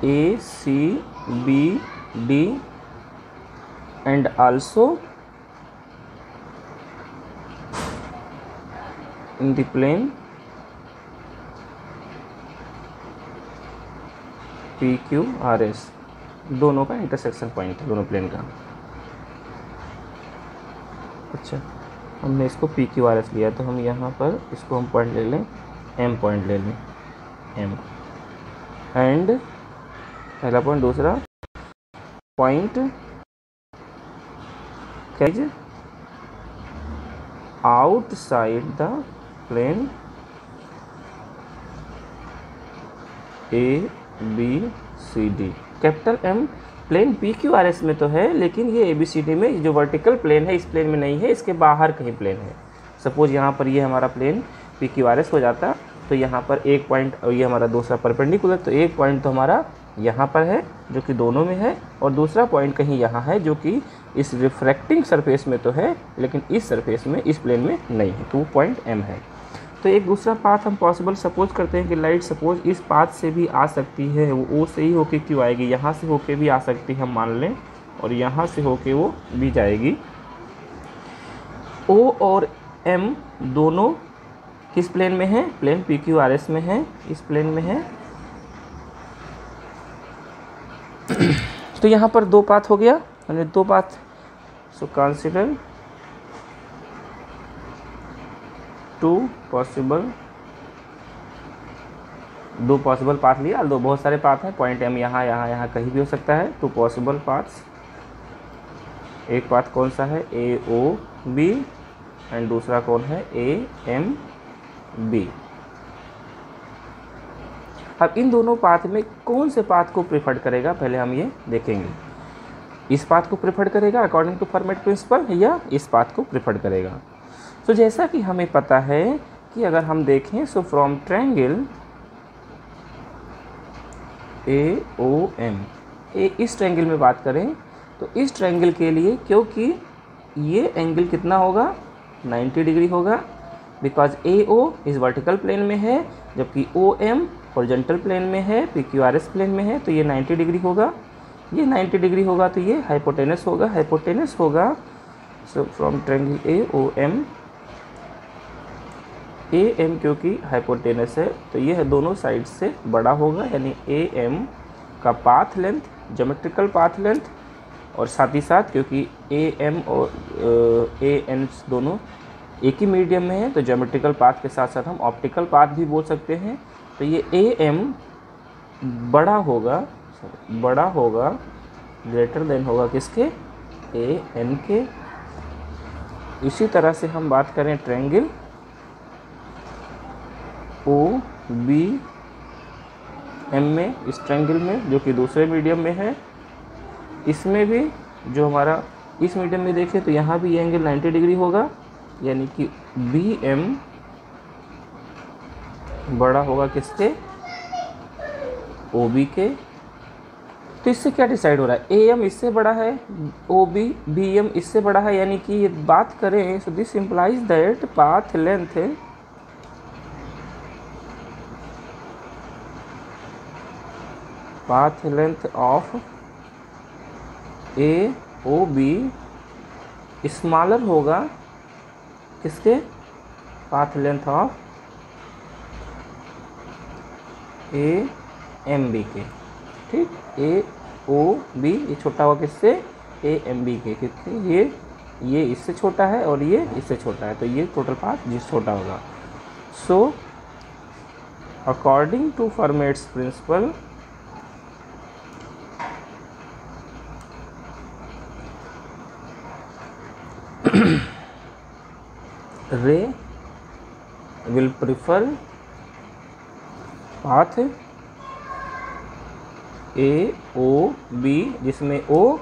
ACBD and also in the plane PQRS, दोनों का इंटरसेक्शन पॉइंट है, दोनों प्लेन का। अच्छा, हमने इसको पी क्यू आर एस लिया, तो हम यहाँ पर इसको हम पॉइंट ले लें, एम पॉइंट ले लें, एम, एंड पहला पॉइंट, दूसरा पॉइंट कैज outside the plane A B C D. Capital M plane P Q R S में तो है, लेकिन ये ए बी सी डी में जो वर्टिकल प्लेन है इस प्लेन में नहीं है, इसके बाहर कहीं प्लेन है। सपोज यहाँ पर ये हमारा plane P Q R S हो जाता, तो यहाँ पर एक पॉइंट, और ये हमारा दूसरा परपेंडिकुलर, तो एक पॉइंट तो हमारा यहाँ पर है जो कि दोनों में है, और दूसरा पॉइंट कहीं यहाँ है जो कि इस रिफ्रैक्टिंग सरफेस में तो है, लेकिन इस सरफेस में, इस प्लेन में नहीं है, तो वो पॉइंट एम है। तो एक दूसरा पाथ हम पॉसिबल सपोज करते हैं कि लाइट सपोज इस पाथ से भी आ सकती है, वो ओ से ही होके क्यों आएगी, यहाँ से होके भी आ सकती है हम मान लें, और यहाँ से होके वो भी जाएगी। ओ और एम दोनों किस प्लेन में है, plane P Q R S में है, इस प्लेन में है। तो यहाँ पर दो पाथ हो गया, हमने दो path, so consider two possible, दो पॉसिबल पाथ लिया, दो बहुत सारे पाथ हैं, पॉइंट एम यहाँ यहाँ यहाँ कहीं भी हो सकता है, टू पॉसिबल पाथ्स। एक पाथ कौन सा है, ए ओ बी, एंड दूसरा कौन है, ए एम बी। अब इन दोनों पाथ में कौन से पाथ को प्रेफर्ड करेगा, पहले हम ये देखेंगे। इस पाथ को प्रेफर्ड करेगा अकॉर्डिंग टू फर्मेट प्रिंसिपल, या इस पाथ को प्रेफर्ड करेगा। तो जैसा कि हमें पता है कि अगर हम देखें, so from triangle A O M, इस ट्रायंगल में बात करें तो इस ट्रायंगल के लिए, क्योंकि ये एंगल कितना होगा, 90 डिग्री होगा, बिकॉज ए ओ इस वर्टिकल प्लेन में है, जबकि ओ एम हॉरिजॉन्टल प्लेन में है, P Q R S plane में है, तो ये 90 डिग्री होगा। ये 90 डिग्री होगा तो ये हाइपोटेनस होगा, हाइपोटेनस होगा। So from triangle A O M, A M क्योंकि हाइपोटेनस है तो ये है दोनों साइड से बड़ा होगा, यानी ए एम का path length, geometrical path length, और साथ ही साथ क्योंकि ए एम और ए एन दोनों एक ही मीडियम में है, तो ज्योमेट्रिकल पाथ के साथ साथ हम ऑप्टिकल पाथ भी बोल सकते हैं। तो ये ए एम बड़ा होगा, ग्रेटर देन होगा किसके, ए एन के। इसी तरह से हम बात करें ट्रायंगल ओ बी एम में, इस ट्रायंगल में जो कि दूसरे मीडियम में है, इसमें भी जो हमारा इस मीडियम में देखें तो यहाँ भी ये एंगल 90 डिग्री होगा, यानी कि बी एम बड़ा होगा किसके, ओ बी के। तो इससे क्या डिसाइड हो रहा है, ए एम इससे बड़ा है, ओ बी एम इससे बड़ा है, यानी कि ये बात करें so this implies that path length of A O B smaller होगा किसके, path length of A M B के। ठीक, ए ओ बी ये छोटा होगा किससे, ए एम बी के, क्योंकि ये इससे छोटा है और ये इससे छोटा है, तो ये टोटल पाथ जिस छोटा होगा। So according to Fermat's principle, ray will prefer path A O B, जिसमें ओ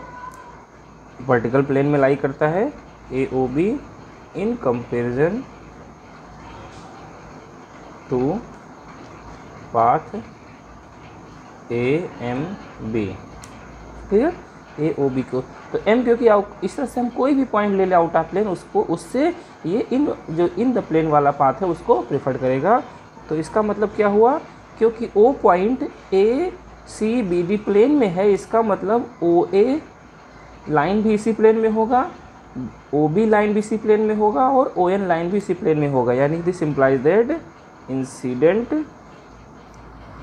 वर्टिकल प्लेन में लाई करता है, A O B in comparison to path A M B. Clear, A O B को, तो एम क्योंकि इस तरह से हम कोई भी पॉइंट ले ले आउट ऑफ प्लेन, उसको उससे ये इन द प्लेन वाला पाथ है उसको प्रेफर करेगा। तो इसका मतलब क्या हुआ, क्योंकि O point A C B D plane में है, इसका मतलब ओ ए लाइन भी इसी प्लेन में होगा, ओ बी लाइन भी इसी प्लेन में होगा और ओ एन लाइन भी इसी प्लेन में होगा। यानी this implies that incident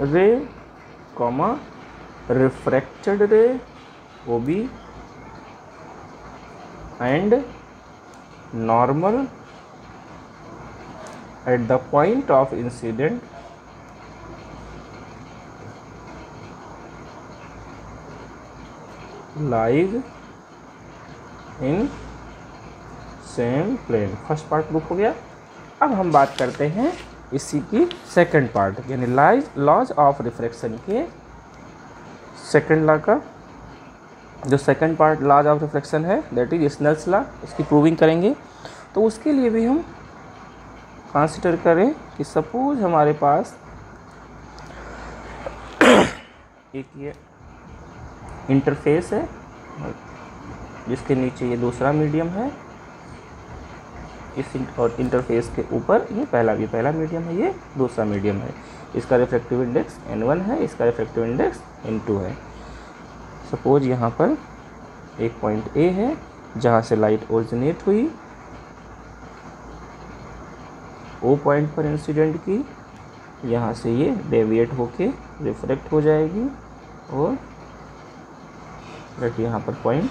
ray comma refracted ray O B and normal at the point of incident lies in same plane। First part proof हो गया। अब हम बात करते हैं इसी की सेकंड पार्ट, यानी लॉज ऑफ रिफ्रैक्शन के सेकंड लॉ का जो second part laws of reflection है, दैट इज स्नेल्स लॉ, इसकी प्रूविंग करेंगे। तो उसके लिए भी हम कंसीडर करें कि सपोज हमारे पास एक ये इंटरफेस है जिसके नीचे ये दूसरा मीडियम है, इस और इंटरफेस के ऊपर ये पहला मीडियम है, ये दूसरा मीडियम है। इसका रिफ्रैक्टिव इंडेक्स n1 है, इसका रिफ्रैक्टिव इंडेक्स n2 है। सपोज यहाँ पर एक पॉइंट ए है जहाँ से लाइट ओरिजिनेट हुई, ओ पॉइंट पर इंसिडेंट की, यहाँ से ये डेविएट होके रिफ्रैक्ट हो जाएगी और यहाँ पर पॉइंट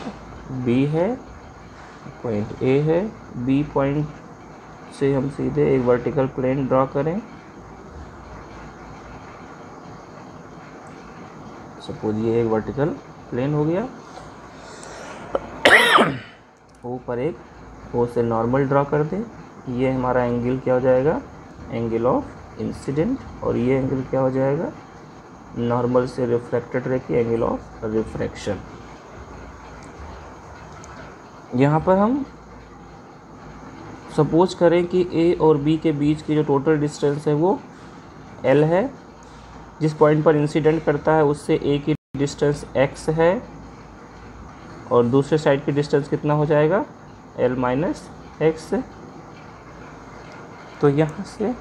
बी है, पॉइंट ए है, बी पॉइंट से हम सीधे एक वर्टिकल प्लेन ड्रॉ करें। सपोज ये एक वर्टिकल प्लेन हो गया, ओ पर एक ओ से नॉर्मल ड्रॉ कर दें, ये हमारा एंगल क्या हो जाएगा, एंगल ऑफ इंसिडेंट, और ये एंगल क्या हो जाएगा, नॉर्मल से रिफ्लेक्टेड रे की एंगल ऑफ रिफ्रैक्शन। यहाँ पर हम सपोज करें कि ए और बी के बीच की जो टोटल डिस्टेंस है वो एल है, जिस पॉइंट पर इंसिडेंट करता है उससे ए की डिस्टेंस x है और दूसरे साइड की डिस्टेंस कितना हो जाएगा, l माइनस एक्स। तो यहाँ से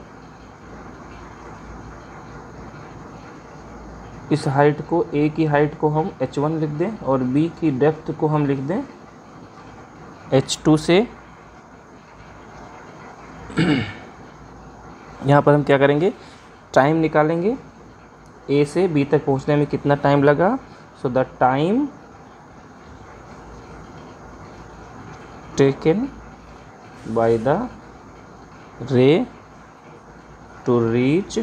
इस हाइट को, a की हाइट को हम h1 लिख दें और b की डेप्थ को हम लिख दें h2 से। यहाँ पर हम क्या करेंगे, टाइम निकालेंगे, ए से बी तक पहुँचने में कितना टाइम लगा। So the time taken by the ray to reach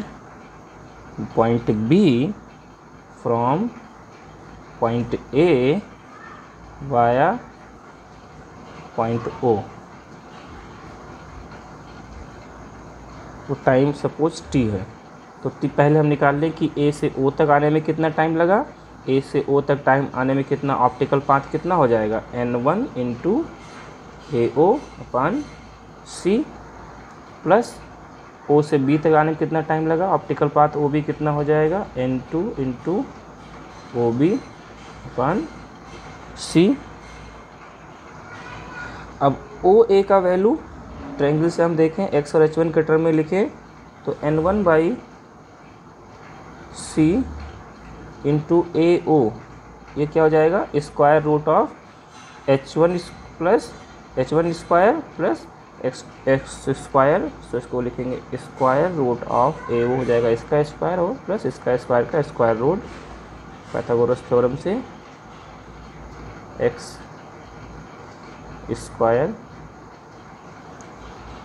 point B from point A via point O, वो टाइम सपोज टी है। तो पहले हम निकाल लें कि ए से ओ तक आने में कितना टाइम लगा, ए से ओ तक टाइम आने में कितना, ऑप्टिकल पाथ कितना हो जाएगा, n1 into A O upon C plus O से बी तक आने में कितना टाइम लगा, ऑप्टिकल पाथ ओ बी कितना हो जाएगा, N2 इंटू ओ बी अपन सी। अब ओ ए का वैल्यू ट्रायंगल से हम देखें, x और h1 के टर्म में लिखें तो N1 by C into A ओ, ये क्या हो जाएगा, square root of h1 plus h1 square plus x square, तो इसको लिखेंगे स्क्वायर रूट ऑफ ए, वो हो जाएगा इसका स्क्वायर और प्लस इसका स्क्वायर का स्क्वायर रूट पाइथागोरस थ्योरम से एक्स स्क्वायर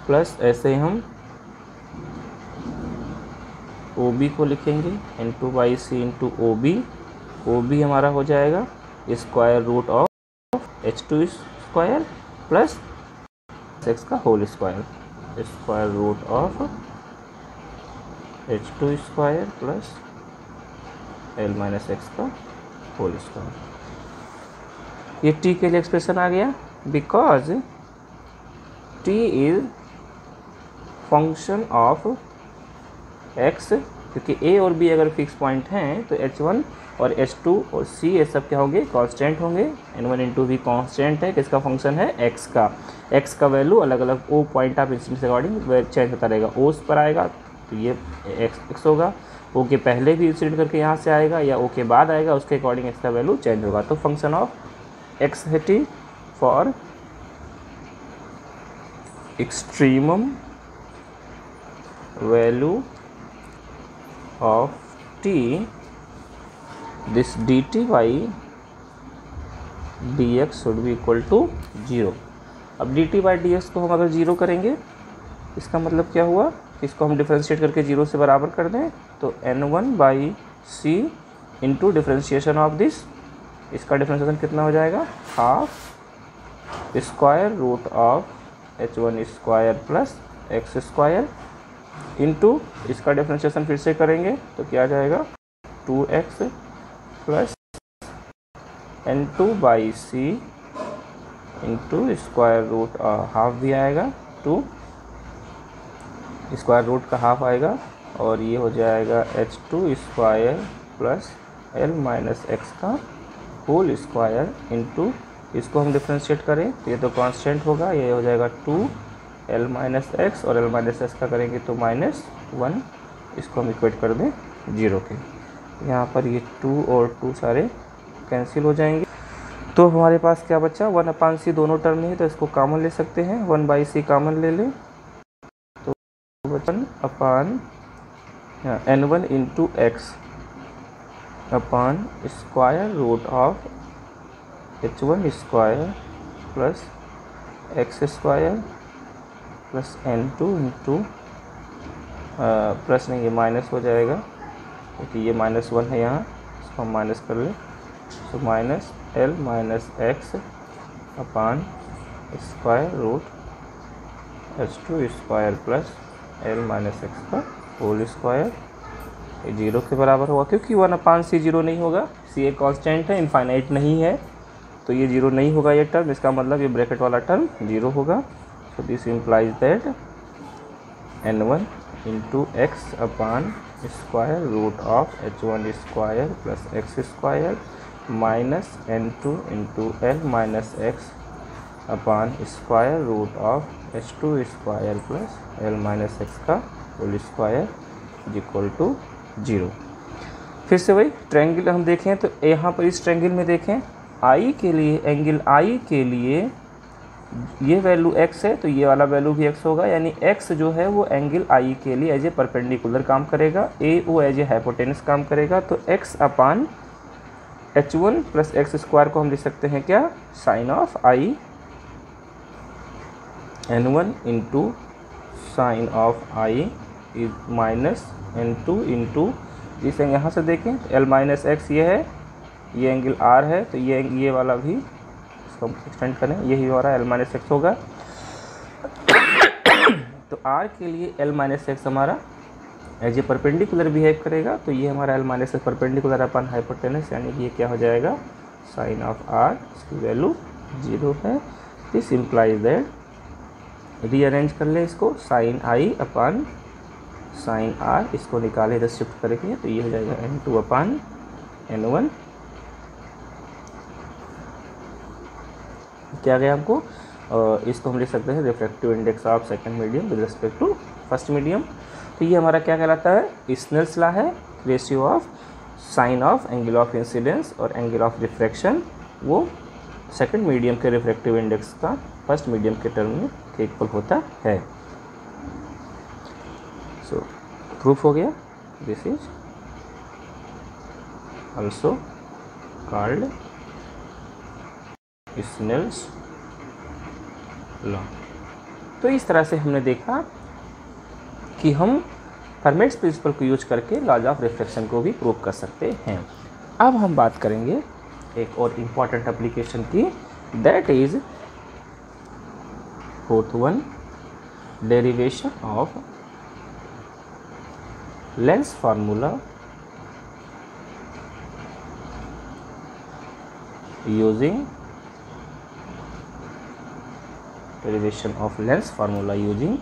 प्लस ऐसे ही हम ओ बी को लिखेंगे N2 by C into O B हमारा हो जाएगा square root of H2 square plus x का whole square, square root of H2 square plus L minus x का होल स्क्वायर। ये t के लिए एक्सप्रेशन आ गया, because t is function of x, क्योंकि a और b अगर फिक्स पॉइंट हैं तो h1 और h2 और c ये सब क्या होंगे, कांस्टेंट होंगे। n1 इंटू भी कांस्टेंट है, किसका फंक्शन है, x का। x का वैल्यू अलग अलग o पॉइंट ऑफ इंस्टेंस के अकॉर्डिंग चेंज होता रहेगा। o पर आएगा तो ये x होगा, o के पहले भी इंसिडेंट करके यहाँ से आएगा या o के बाद आएगा, उसके अकॉर्डिंग x का वैल्यू चेंज होगा। तो फंक्शन ऑफ x है t for extremum value of t, this dt by dx should be equal to 0। अब dt बाई dx को हम अगर 0 करेंगे, इसका मतलब क्या हुआ, इसको हम डिफ्रेंशिएट करके 0 से बराबर कर दें तो n1 by C into differentiation of this, इसका डिफ्रेंशिएशन कितना हो जाएगा, half square root of h1 square plus x square into इसका डिफ्रेंशिएशन फिर से करेंगे तो क्या आ जाएगा, 2x plus n2 by C into square root half भी आएगा, 2 स्क्वायर रूट का हाफ आएगा और ये हो जाएगा h2 square plus l minus x का होल स्क्वायर इंटू इसको हम डिफ्रेंशिएट करें तो ये तो कांस्टेंट होगा, ये हो जाएगा 2l माइनस एक्स और l माइनस एक्स का करेंगे तो -1, इसको हम इक्वेट कर दें 0 के। यहाँ पर ये 2 और 2 सारे कैंसिल हो जाएंगे, तो हमारे पास क्या बचा, 1/c दोनों टर्म में है तो इसको कॉमन ले सकते हैं, 1/c कॉमन ले लें तो 1 n1 into x upon square root of h1 square plus x square plus n2 into plus नहीं, ये माइनस हो जाएगा क्योंकि ये -1 है यहाँ, इसको हम माइनस कर लें तो minus l minus x upon square root h2 square plus l minus x का होल स्क्वायर, ये 0 के बराबर होगा क्योंकि 1/c 0 नहीं होगा, c एक कांस्टेंट है, इनफाइनाइट नहीं है तो ये 0 नहीं होगा ये टर्म, इसका मतलब ये ब्रैकेट वाला टर्म 0 होगा। So this implies that n1 into x upon square root of h1 square plus x square minus n2 into l minus x upon square root of h2 square plus l minus x का होल स्क्वायर इक्वल टू 0। फिर से वही ट्रायंगल हम देखें तो यहाँ पर इस ट्रायंगल में देखें I के लिए, एंगल I के लिए ये वैल्यू x है तो ये वाला वैल्यू भी x होगा, यानी x जो है वो एंगल I के लिए एज ए परपेंडिकुलर काम करेगा, AO एज ए हाइपोटेनस काम करेगा। तो x upon h1 plus x square को हम लिख सकते हैं क्या, sine of I n1 into sine of I is minus n2 into, इसे यहाँ से देखें l माइनस एक्स ये है, ये एंगल R है तो ये वाला भी इसको एक्सटेंड करें, यही हमारा l माइनस एक्स होगा। तो R के लिए l माइनस एक्स हमारा एज ए परपेंडिकुलर बिहेव करेगा, तो ये हमारा l minus x perpendicular upon hypotenuse, यानी कि ये क्या हो जाएगा, साइन ऑफ R, इसकी वैल्यू 0 है। दिस इम्प्लाइज दैट रीअरेंज कर लें इसको, sine I upon sine R, इसको निकाले इधर शिफ्ट करके, तो ये हो जाएगा N2 अपान N1। क्या गया हमको, इसको हम लिख सकते हैं refractive index of second medium with respect to first medium. तो ये हमारा क्या कहलाता है, स्नेल्स लॉ है, ratio of sine of angle of incidence और एंगल ऑफ रिफ्रैक्शन वो सेकंड मीडियम के रिफ्रैक्टिव इंडेक्स का फर्स्ट मीडियम के टर्म में इक्वल होता है। सो प्रूफ हो गया, this is also called Snell's law. तो इस तरह से हमने देखा कि हम फर्मेट्स प्रिंसिपल को यूज करके लॉज ऑफ रिफ्रैक्शन को भी प्रूव कर सकते हैं। अब हम बात करेंगे एक और इम्पॉर्टेंट एप्लीकेशन की, that is fourth one, derivation of lens formula using derivation of lens formula using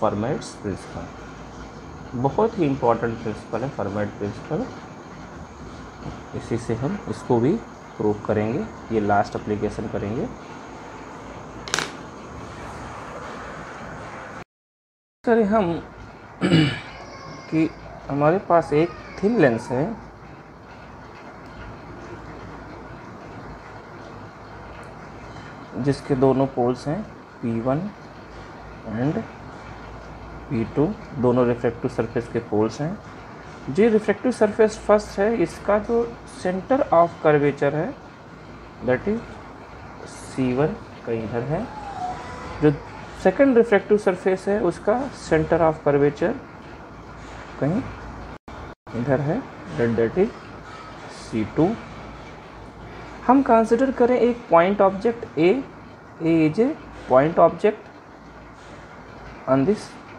Fermat's principle. बहुत ही इम्पॉर्टेंट प्रिंसिपल है फर्मेट प्रिंसिपल, इसी से हम इसको भी प्रूव करेंगे, ये लास्ट एप्लीकेशन करेंगे। करें हम कि हमारे पास एक थिन लेंस है जिसके दोनों पोल्स हैं P1 एंड P2, दोनों रिफ्रैक्टिव सरफेस के पोल्स हैं। जो रिफ्रैक्टिव सरफेस फर्स्ट है, इसका जो सेंटर ऑफ कर्वेचर है दैट इज C1 कहीं इधर है, जो सेकंड रिफ्रैक्टिव सरफेस है उसका सेंटर ऑफ कर्वेचर कहीं इधर है, दैट इज C2। हम कंसिडर करें एक point object A is a point object on this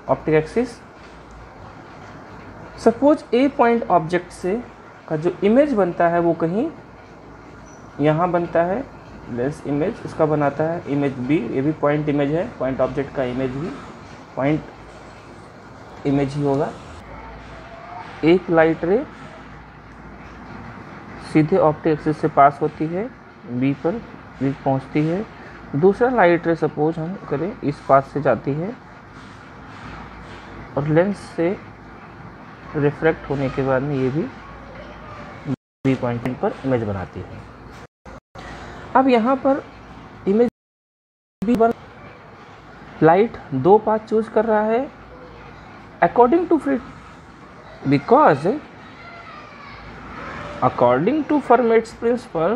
optic axis. Suppose A point object से का जो इमेज बनता है वो कहीं यहाँ बनता है, लेंस इमेज उसका बनाता है इमेज B, ये भी पॉइंट इमेज है, पॉइंट ऑब्जेक्ट का इमेज भी पॉइंट इमेज ही होगा। एक लाइट रे सीधे ऑप्टिक एक्सिस से पास होती है, B पर भी पहुंचती है। दूसरा लाइट रे सपोज हम करें इस पास से जाती है और लेंस से रिफ्रैक्ट होने के बाद में ये भी B पॉइंट पर इमेज बनाती है। अब यहाँ पर इमेज B1 लाइट दो पाथ चूज कर रहा है according to because according to Fermat's principle,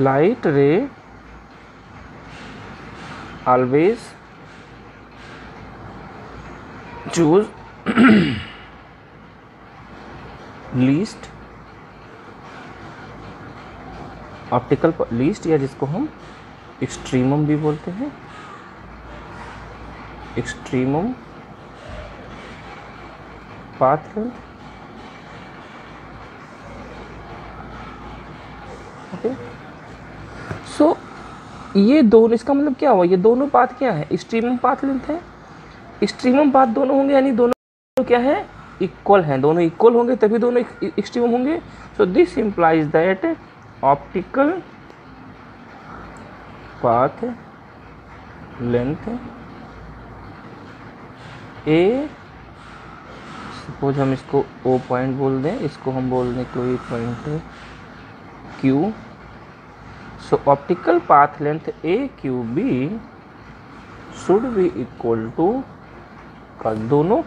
light ray always choose least optical least, या जिसको हम एक्सट्रीमम भी बोलते हैं, एक्सट्रीमम पाथ लेंथ। ओके, सो ये दोनों, इसका मतलब क्या हुआ, ये दोनों पाथ क्या है, एक्सट्रीमम पाथ लेंथ है। एक्सट्रीमम पाथ दोनों होंगे यानी दोनों क्या है, इक्वल हैं, दोनों इक्वल होंगे तभी दोनों एक्सट्रीमम होंगे। So this implies that optical path length A, suppose हम इसको O पॉइंट बोल दें, इसको हम बोल दें कोई पॉइंट है Q। So optical path length AQB should be equal to, का दोनों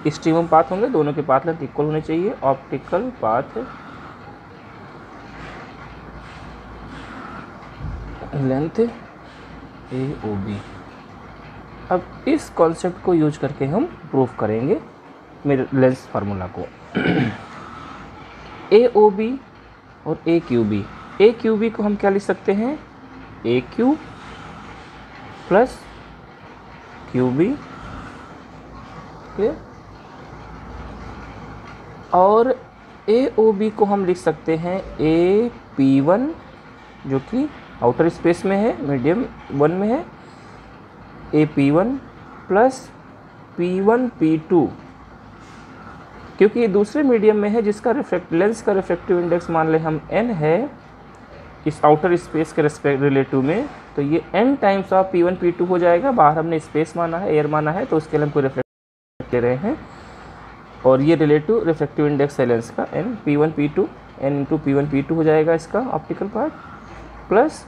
एक्सट्रीमम पाथ होंगे, दोनों के पाथ लेंथ इक्वल होने चाहिए, ऑप्टिकल पाथ लेंथ AOB। अब इस कॉन्सेप्ट को यूज करके हम प्रूव करेंगे मेरे लेंस फार्मूला को। AOB और AQB, AQB को हम क्या लिख सकते हैं, AQ प्लस QB, और ए ओ बी को हम लिख सकते हैं ए पी वन, जो कि आउटर स्पेस में है, मीडियम वन में है, A P one plus P one P two, क्योंकि ये दूसरे मीडियम में है जिसका लेंस का रिफ्रैक्टिव इंडेक्स मान ले हम n है इस आउटर स्पेस के रिलेटिव में, तो ये n times of P1 P2 हो जाएगा। बाहर हमने स्पेस माना है, एयर माना है, तो उसके लिए हम कोई रिफ्रैक्ट ले रहे हैं, और ये रिलेटिव रिफ्रैक्टिव इंडेक्स है लेंस का n P1 P2, n into P1 P2 हो जाएगा इसका ऑप्टिकल पार्ट, प्लस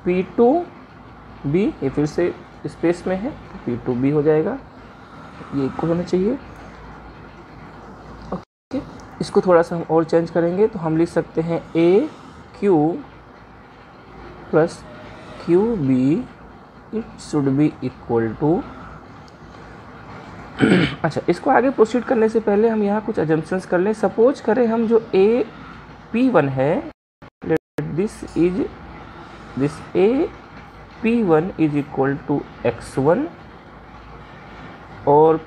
P2B, ये फिर से स्पेस में है तो P2B हो जाएगा, ये इक्वल होना चाहिए। ओके, इसको थोड़ा सा हम और चेंज करेंगे तो हम लिख सकते हैं A Q plus Q B, it should be equal to. अच्छा, इसको आगे प्रोसीड करने से पहले हम यहाँ कुछ अजम्पशंस कर लें। सपोज करें हम जो ए पी वन है, this A P one is equal to x one और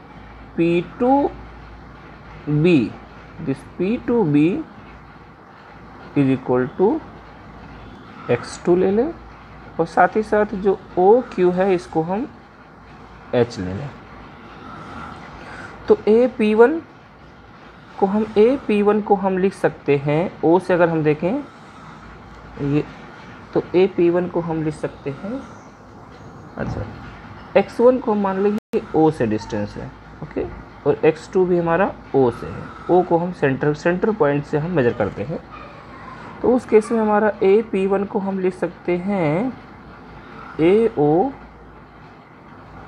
P two B, this P two B is equal to x2 ले लें, और साथ ही साथ जो ओ क्यू है इसको हम h ले लें। तो ए पी वन को हम लिख सकते हैं o से, अगर हम देखें ये, तो ए पी वन को हम लिख सकते हैं, अच्छा x1 को हम मान लेंगे o से डिस्टेंस है, ओके, और x2 भी हमारा o से है, o को हम सेंटर पॉइंट से हम मेजर करते हैं। तो उस केस में हमारा ए पी वन को हम लिख सकते हैं A O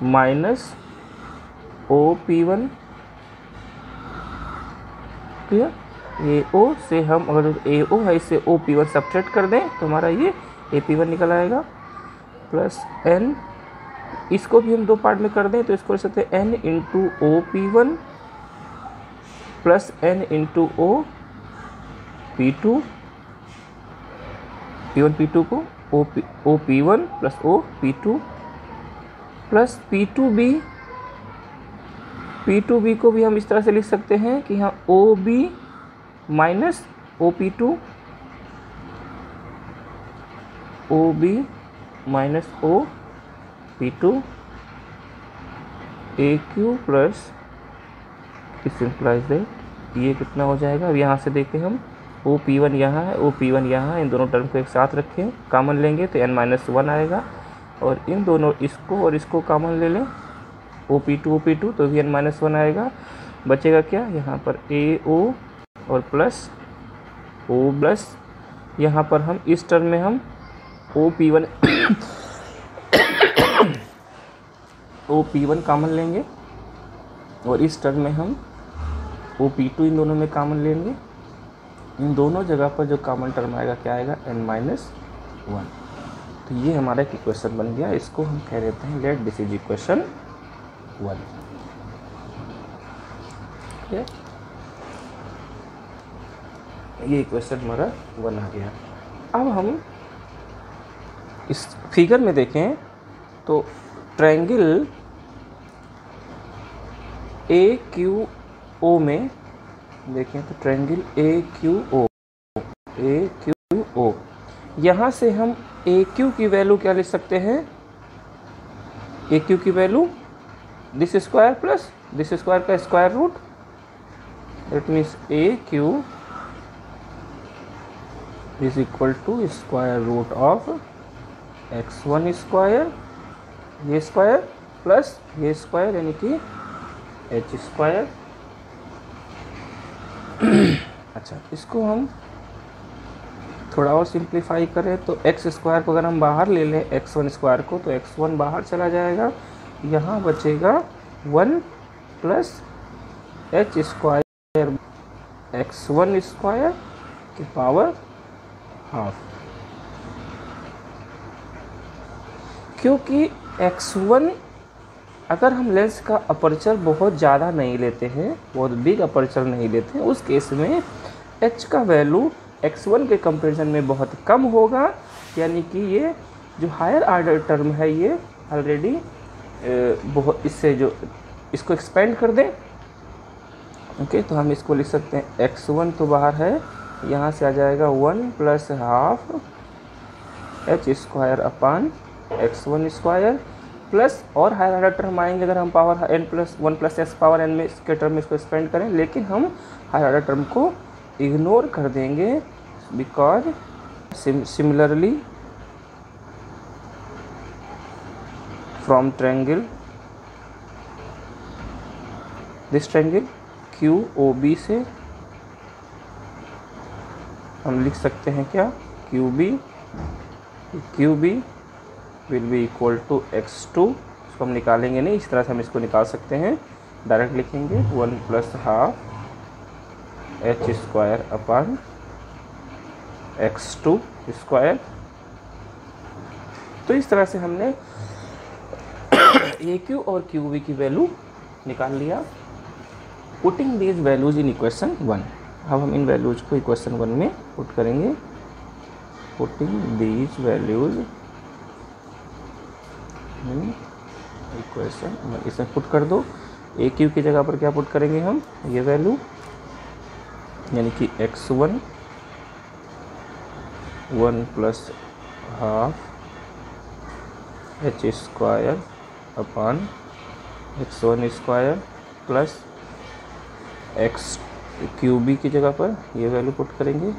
minus O P one, clear. A O से हम अगर ए ओ है इससे ओ पी वन सब्ट्रैक्ट कर दें तो हमारा ये ए पी वन निकल आएगा, प्लस एन, इसको भी हम दो पार्ट में कर दें तो इसको लिख सकते हैं n into O P one plus n into O P two, P1 P2 को O P one plus O P two plus P two B को भी हम इस तरह से लिख सकते हैं कि यहाँ O B minus O P two, O B minus O P two, A Q plus, इस इम्प्लाइज दैट ये कितना हो जाएगा। अब यहाँ से देखें हम ओ पी वन यहाँ है, ओ पी वन यहाँ है, इन दोनों टर्म को एक साथ रखें, कॉमन लेंगे तो n माइनस वन आएगा, और इन दोनों इसको और इसको कॉमन ले लें, ओ पी टू तो भी n माइनस वन आएगा। बचेगा क्या, यहाँ पर ए ओ और प्लस ओ प्लस, यहाँ पर हम इस टर्म में हम ओ पी वन कॉमन लेंगे, और इस टर्म में हम ओ पी टू इन दोनों में कॉमन लेंगे। इन दोनों जगह पर जो कॉमन टर्म आएगा क्या आएगा, n माइनस वन। तो ये हमारा एक इक्वेशन बन गया, इसको हम कह देते हैं let this is equation one. ये इक्वेशन हमारा वन आ गया। अब हम इस फिगर में देखें तो ट्रायंगल ए क्यू ओ में देखें तो ट्रायंगल ए क्यू ओ, यहाँ से हम ए क्यू की वैल्यू क्या लिख सकते हैं, ए क्यू की value this square plus this square का square root, that means A Q is equal to square root of x1 square, ये स्क्वायर प्लस ये स्क्वायर यानी कि h स्क्वायर। अच्छा, इसको हम थोड़ा और सिंप्लीफाई करें तो एक्स स्क्वायर को अगर हम बाहर ले लें x1 स्क्वायर को तो x1 बाहर चला जाएगा, यहाँ बचेगा 1 plus h square x1 square की पावर हाफ, क्योंकि x1 अगर हम लेंस का अपर्चर बहुत ज़्यादा नहीं लेते हैं, बहुत बिग अपर्चर नहीं लेते हैं, उस केस में h का वैल्यू x1 के कंपैरिजन में बहुत कम होगा, यानी कि ये जो हायर ऑर्डर टर्म है ये ऑलरेडी बहुत, इससे जो इसको एक्सपेंड कर दें ओके, तो हम इसको लिख सकते हैं x1 तो बाहर है, यहाँ से आ जाएगा 1 प्लस हाफ एच स्क्वायर अपान x1 स्क्वायर प्लस, और हायर ऑर्डर टर्म आएंगे अगर हम power n plus 1 plus x power n में इसके टर्म में इसको एक्सपेंड करें, लेकिन हम हायर ऑर्डर टर्म को इग्नोर कर देंगे because similarly from triangle this triangle QOB से हम लिख सकते हैं क्या, QB will be equal to x2, इसको हम निकालेंगे नहीं, इस तरह से हम इसको निकाल सकते हैं, डायरेक्ट लिखेंगे 1 प्लस हाफ एच स्क्वायर अपान x2 स्क्वायर। तो इस तरह से हमने AQ और QB की वैल्यू निकाल लिया। Putting these values in equation 1, अब हम इन वैल्यूज को इक्वेशन 1 में पुट करेंगे। Putting these values in equation, इसमें पुट कर दो। AQ की जगह पर क्या पुट करेंगे हम, ये वैल्यू, यानी कि x1 1 plus half H square अपान x1 स्क्वायर प्लस QB की जगह पर ये वैल्यू पुट करेंगे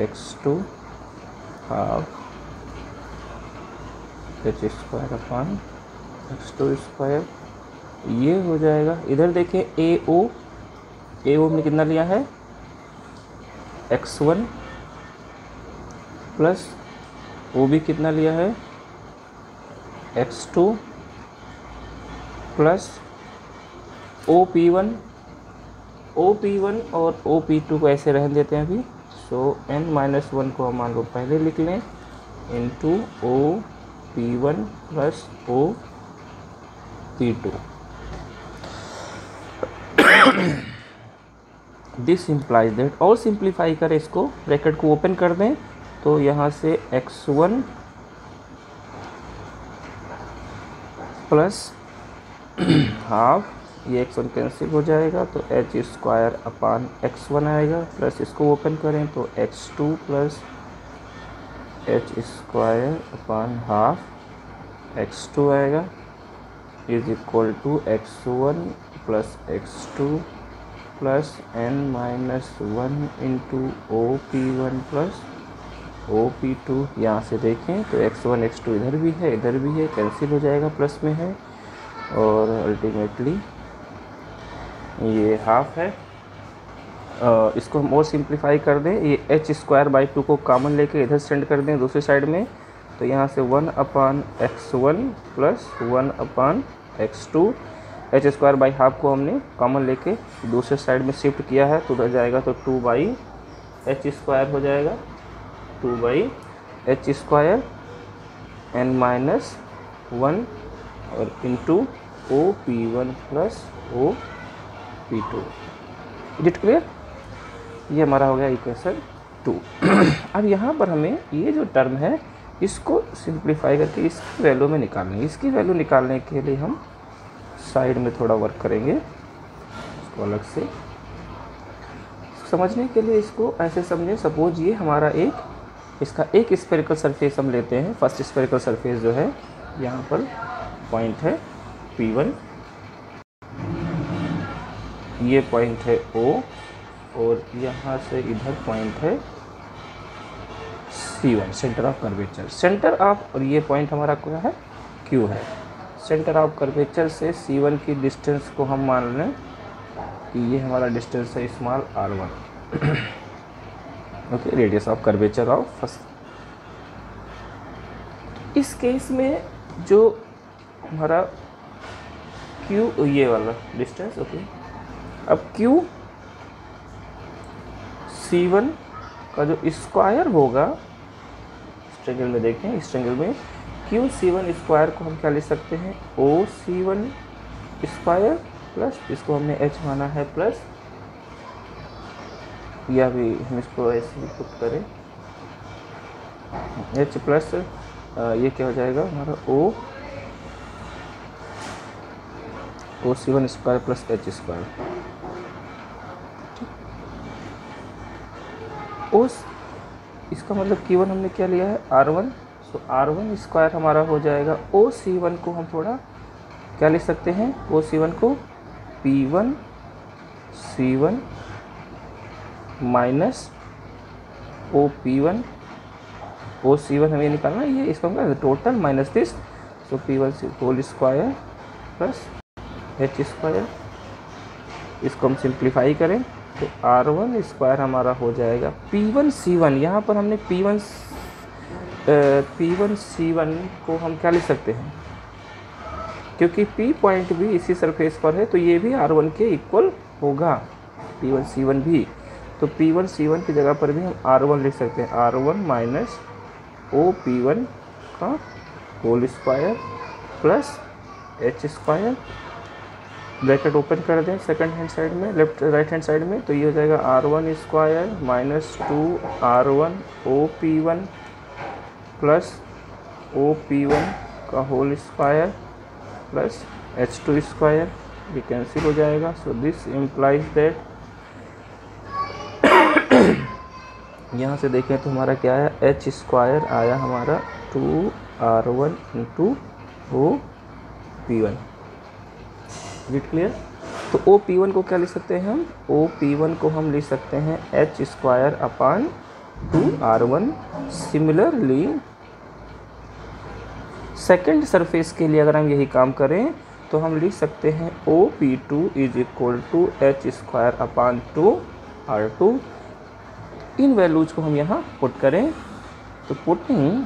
x2 हाफ एच स्क्वायर अपान x2 स्क्वायर। ये हो जाएगा, इधर देखें AO हमने कितना लिया है x1 प्लस OB कितना लिया है x2 प्लस OP1 और OP2 को ऐसे रहने देते हैं अभी। सो n-1 को हम मान लो पहले लिख लें into OP1 plus OP2। This implies that, और सिंप्लीफाई करें इसको, ब्रैकेट को ओपन कर दें, तो यहाँ से x1 प्लस हाफ, ये x1 कैंसिल हो जाएगा तो एच स्क्वायर अपान x1 आएगा, प्लस इसको ओपन करें तो x2 plus H square upon half x2 आएगा, is equal to x1 plus x2 plus n-1 into OP1 plus OP2। यहाँ से देखें तो x1 x2 इधर भी है इधर भी है, कैंसिल हो जाएगा, प्लस में है, और अल्टीमेटली ये हाफ है। इसको हम और सिंप्लीफाई कर दें, ये एच स्क्वायर बाई 2 को कॉमन लेके इधर सेंड कर दें दूसरी साइड में, तो यहाँ से 1 upon x1 plus 1 upon x2, H square by half को हमने कॉमन लेके दूसरे साइड में शिफ्ट किया है, तो उधर जाएगा तो 2 बाई एच स्क्वायर हो जाएगा, 2 बाई एच स्क्वायर n-1 और into OP1 plus OP2। Is it clear? ये हमारा हो गया इक्वेशन 2। अब यहाँ पर हमें ये जो टर्म है इसको सिंप्लीफाई करके इसकी वैल्यू में निकालनी है। इसकी वैल्यू निकालने के लिए हम साइड में थोड़ा वर्क करेंगे, इसको अलग से समझने के लिए इसको ऐसे समझें। सपोज ये हमारा इसका एक स्फेरिकल सरफेस हम लेते हैं। फर्स्ट स्फेरिकल सरफेस जो है यहाँ पर पॉइंट है P1, ये पॉइंट है O, और यहाँ से इधर पॉइंट है C1, centre of curvature. Centre of, और ये पॉइंट हमारा क्या है, Q है। सेंटर ऑफ कर्वेचर से C1 की डिस्टेंस को हम मान लें कि ये हमारा डिस्टेंस है small r1। Okay, radius of curvature of first. इस केस में जो हमारा Q, ये वाला डिस्टेंस, ओके, अब Q C1 का जो स्क्वायर होगा, इस ट्रायंगल में देखें, इस ट्रायंगल में Q C1 स्क्वायर को हम क्या लिख सकते हैं, O C1 स्क्वायर प्लस, इसको हमने H माना है, प्लस, या भी हम इसको ऐसे ही पुट करें H प्लस, ये क्या हो जाएगा हमारा O C1 square plus H square. इसका मतलब Q1 हमने क्या लिया है R1, सो R1 स्क्वायर हमारा हो जाएगा OC1 को हम थोड़ा क्या लिख सकते हैं, OC1 को P1 C1 minus OP1 OC1 हमें निकालना है, ये इसका मतलब total minus this, so P1 whole square plus H square. इसको हम सिंप्लीफाई करें तो R1 स्क्वायर हमारा हो जाएगा P1 C1, यहाँ पर हमने P1 C1 को हम क्या लिख सकते हैं, क्योंकि P पॉइंट भी इसी सरफेस पर है तो ये भी R1 के इक्वल होगा, P1 C1 भी। तो P1 C1 की जगह पर भी हम R1 लिख सकते हैं, R1 माइनस OP1 का whole square plus H square, bracket open कर दें सेकंड हैंड साइड में, राइट हैंड साइड में, तो ये हो जाएगा R1 square minus 2R1 OP1 plus OP1 का whole square plus H2 square, ये कैंसिल हो जाएगा। सो दिस इम्प्लाइज दैट यहाँ से देखें तो हमारा क्या है, H स्क्वायर आया हमारा 2R1 into OP1। It clear? तो OP1 को क्या लिख सकते हैं हम, OP1 को हम लिख सकते हैं H स्क्वायर अपान 2R1। सिमिलरली सेकेंड सरफेस के लिए अगर हम यही काम करें तो हम लिख सकते हैं OP2 is equal to H square upon 2R2। इन वैल्यूज को हम यहाँ पुट करें तो putting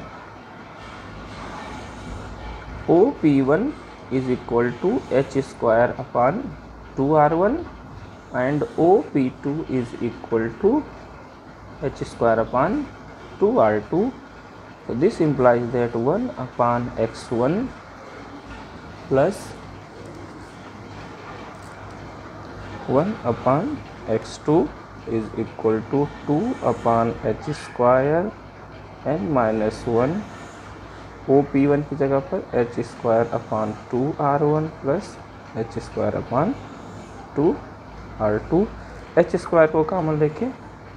OP1 is equal to H square upon 2R1 and OP2 is equal to H square upon 2R2. So this implies that 1 upon X1 plus 1 upon X2 is equal to 2 upon H square and minus 1 OP1 की जगह पर H स्क्वायर अपान 2R1 plus H square upon 2R2। H square को कॉमन लेके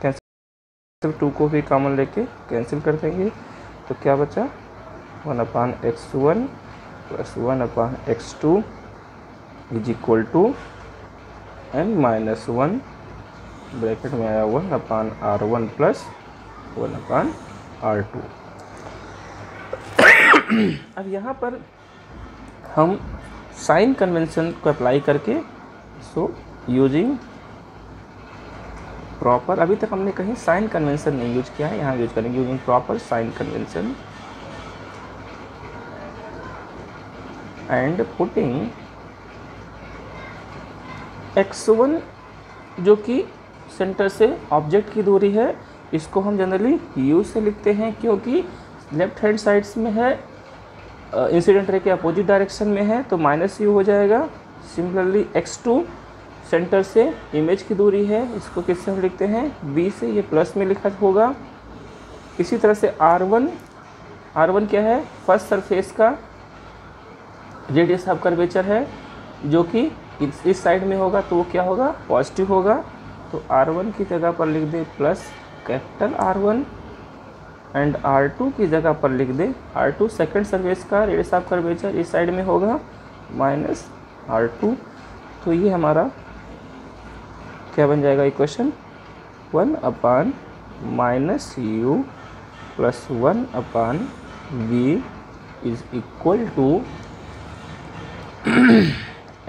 कैंसिल, 2 को भी कॉमन लेके कैंसिल कर देंगे तो क्या बचा, 1 upon X1 plus 1 upon X2 is equal to n minus 1, bracket में आया 1 upon R1 plus 1 upon R2। अब यहाँ पर हम साइन कन्वेंशन को अप्लाई करके, सो यूजिंग प्रॉपर, अभी तक हमने कहीं साइन कन्वेंशन नहीं यूज किया है, यहाँ यूज करेंगे using proper sign convention and putting X1 जो कि सेंटर से ऑब्जेक्ट की दूरी है, इसको हम जनरली U से लिखते हैं क्योंकि लेफ्ट हैंड साइड्स में है, इंसिडेंट रे के अपोजिट डायरेक्शन में है तो माइनस U हो जाएगा। सिमिलरली X2 सेंटर से इमेज की दूरी है, इसको किससे हम लिखते हैं, B से, ये प्लस में लिखा होगा। इसी तरह से R1 क्या है, फर्स्ट सरफेस का रेडियस ऑफ कर्वेचर है जो कि इस साइड में होगा तो वो क्या होगा, पॉजिटिव होगा। तो R1 की जगह पर लिख दे plus capital R1 and R2 की जगह पर लिख दे R2 सेकंड सरफेस का रेडियस ऑफ कर्वेचर इस साइड में होगा माइनस R2। तो ये हमारा क्या बन जाएगा equation, 1 upon minus U plus 1 upon V is equal to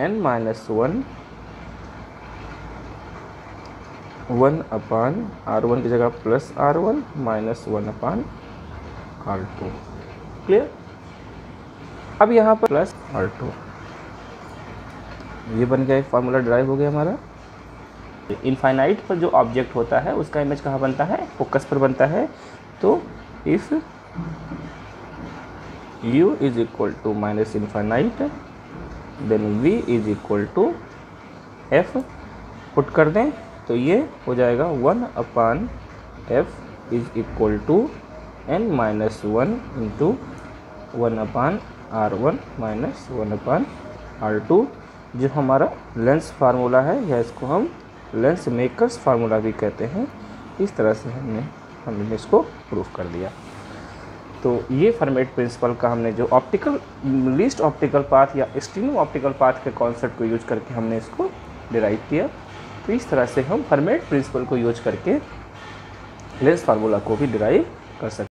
n minus 1 upon R1 की जगह plus R1 minus 1 upon R2। Clear? अब यहाँ पर प्लस R2, ये बन गया, एक फार्मूला ड्राइव हो गया हमारा। इनफाइनाइट पर जो ऑब्जेक्ट होता है उसका इमेज कहाँ बनता है, फोकस पर बनता है। तो if U is equal to minus infinite then V is equal to F, put कर दें तो ये हो जाएगा 1 upon F is equal to n minus 1 into 1 upon R1 minus 1 upon R2, जो हमारा लेंस फार्मूला है या इसको हम लेंस मेकर्स फार्मूला भी कहते हैं। इस तरह से हमने इसको प्रूव कर दिया। तो ये फर्मेट प्रिंसिपल का हमने जो ऑप्टिकल लीस्ट ऑप्टिकल पाथ या एक्सट्रीम ऑप्टिकल पाथ के कॉन्सेप्ट को यूज करके हमने इसको डिराइव किया। तो इस तरह से हम फर्मेट प्रिंसिपल को यूज करके लेंस फार्मूला को भी डिराइव कर सकते हैं।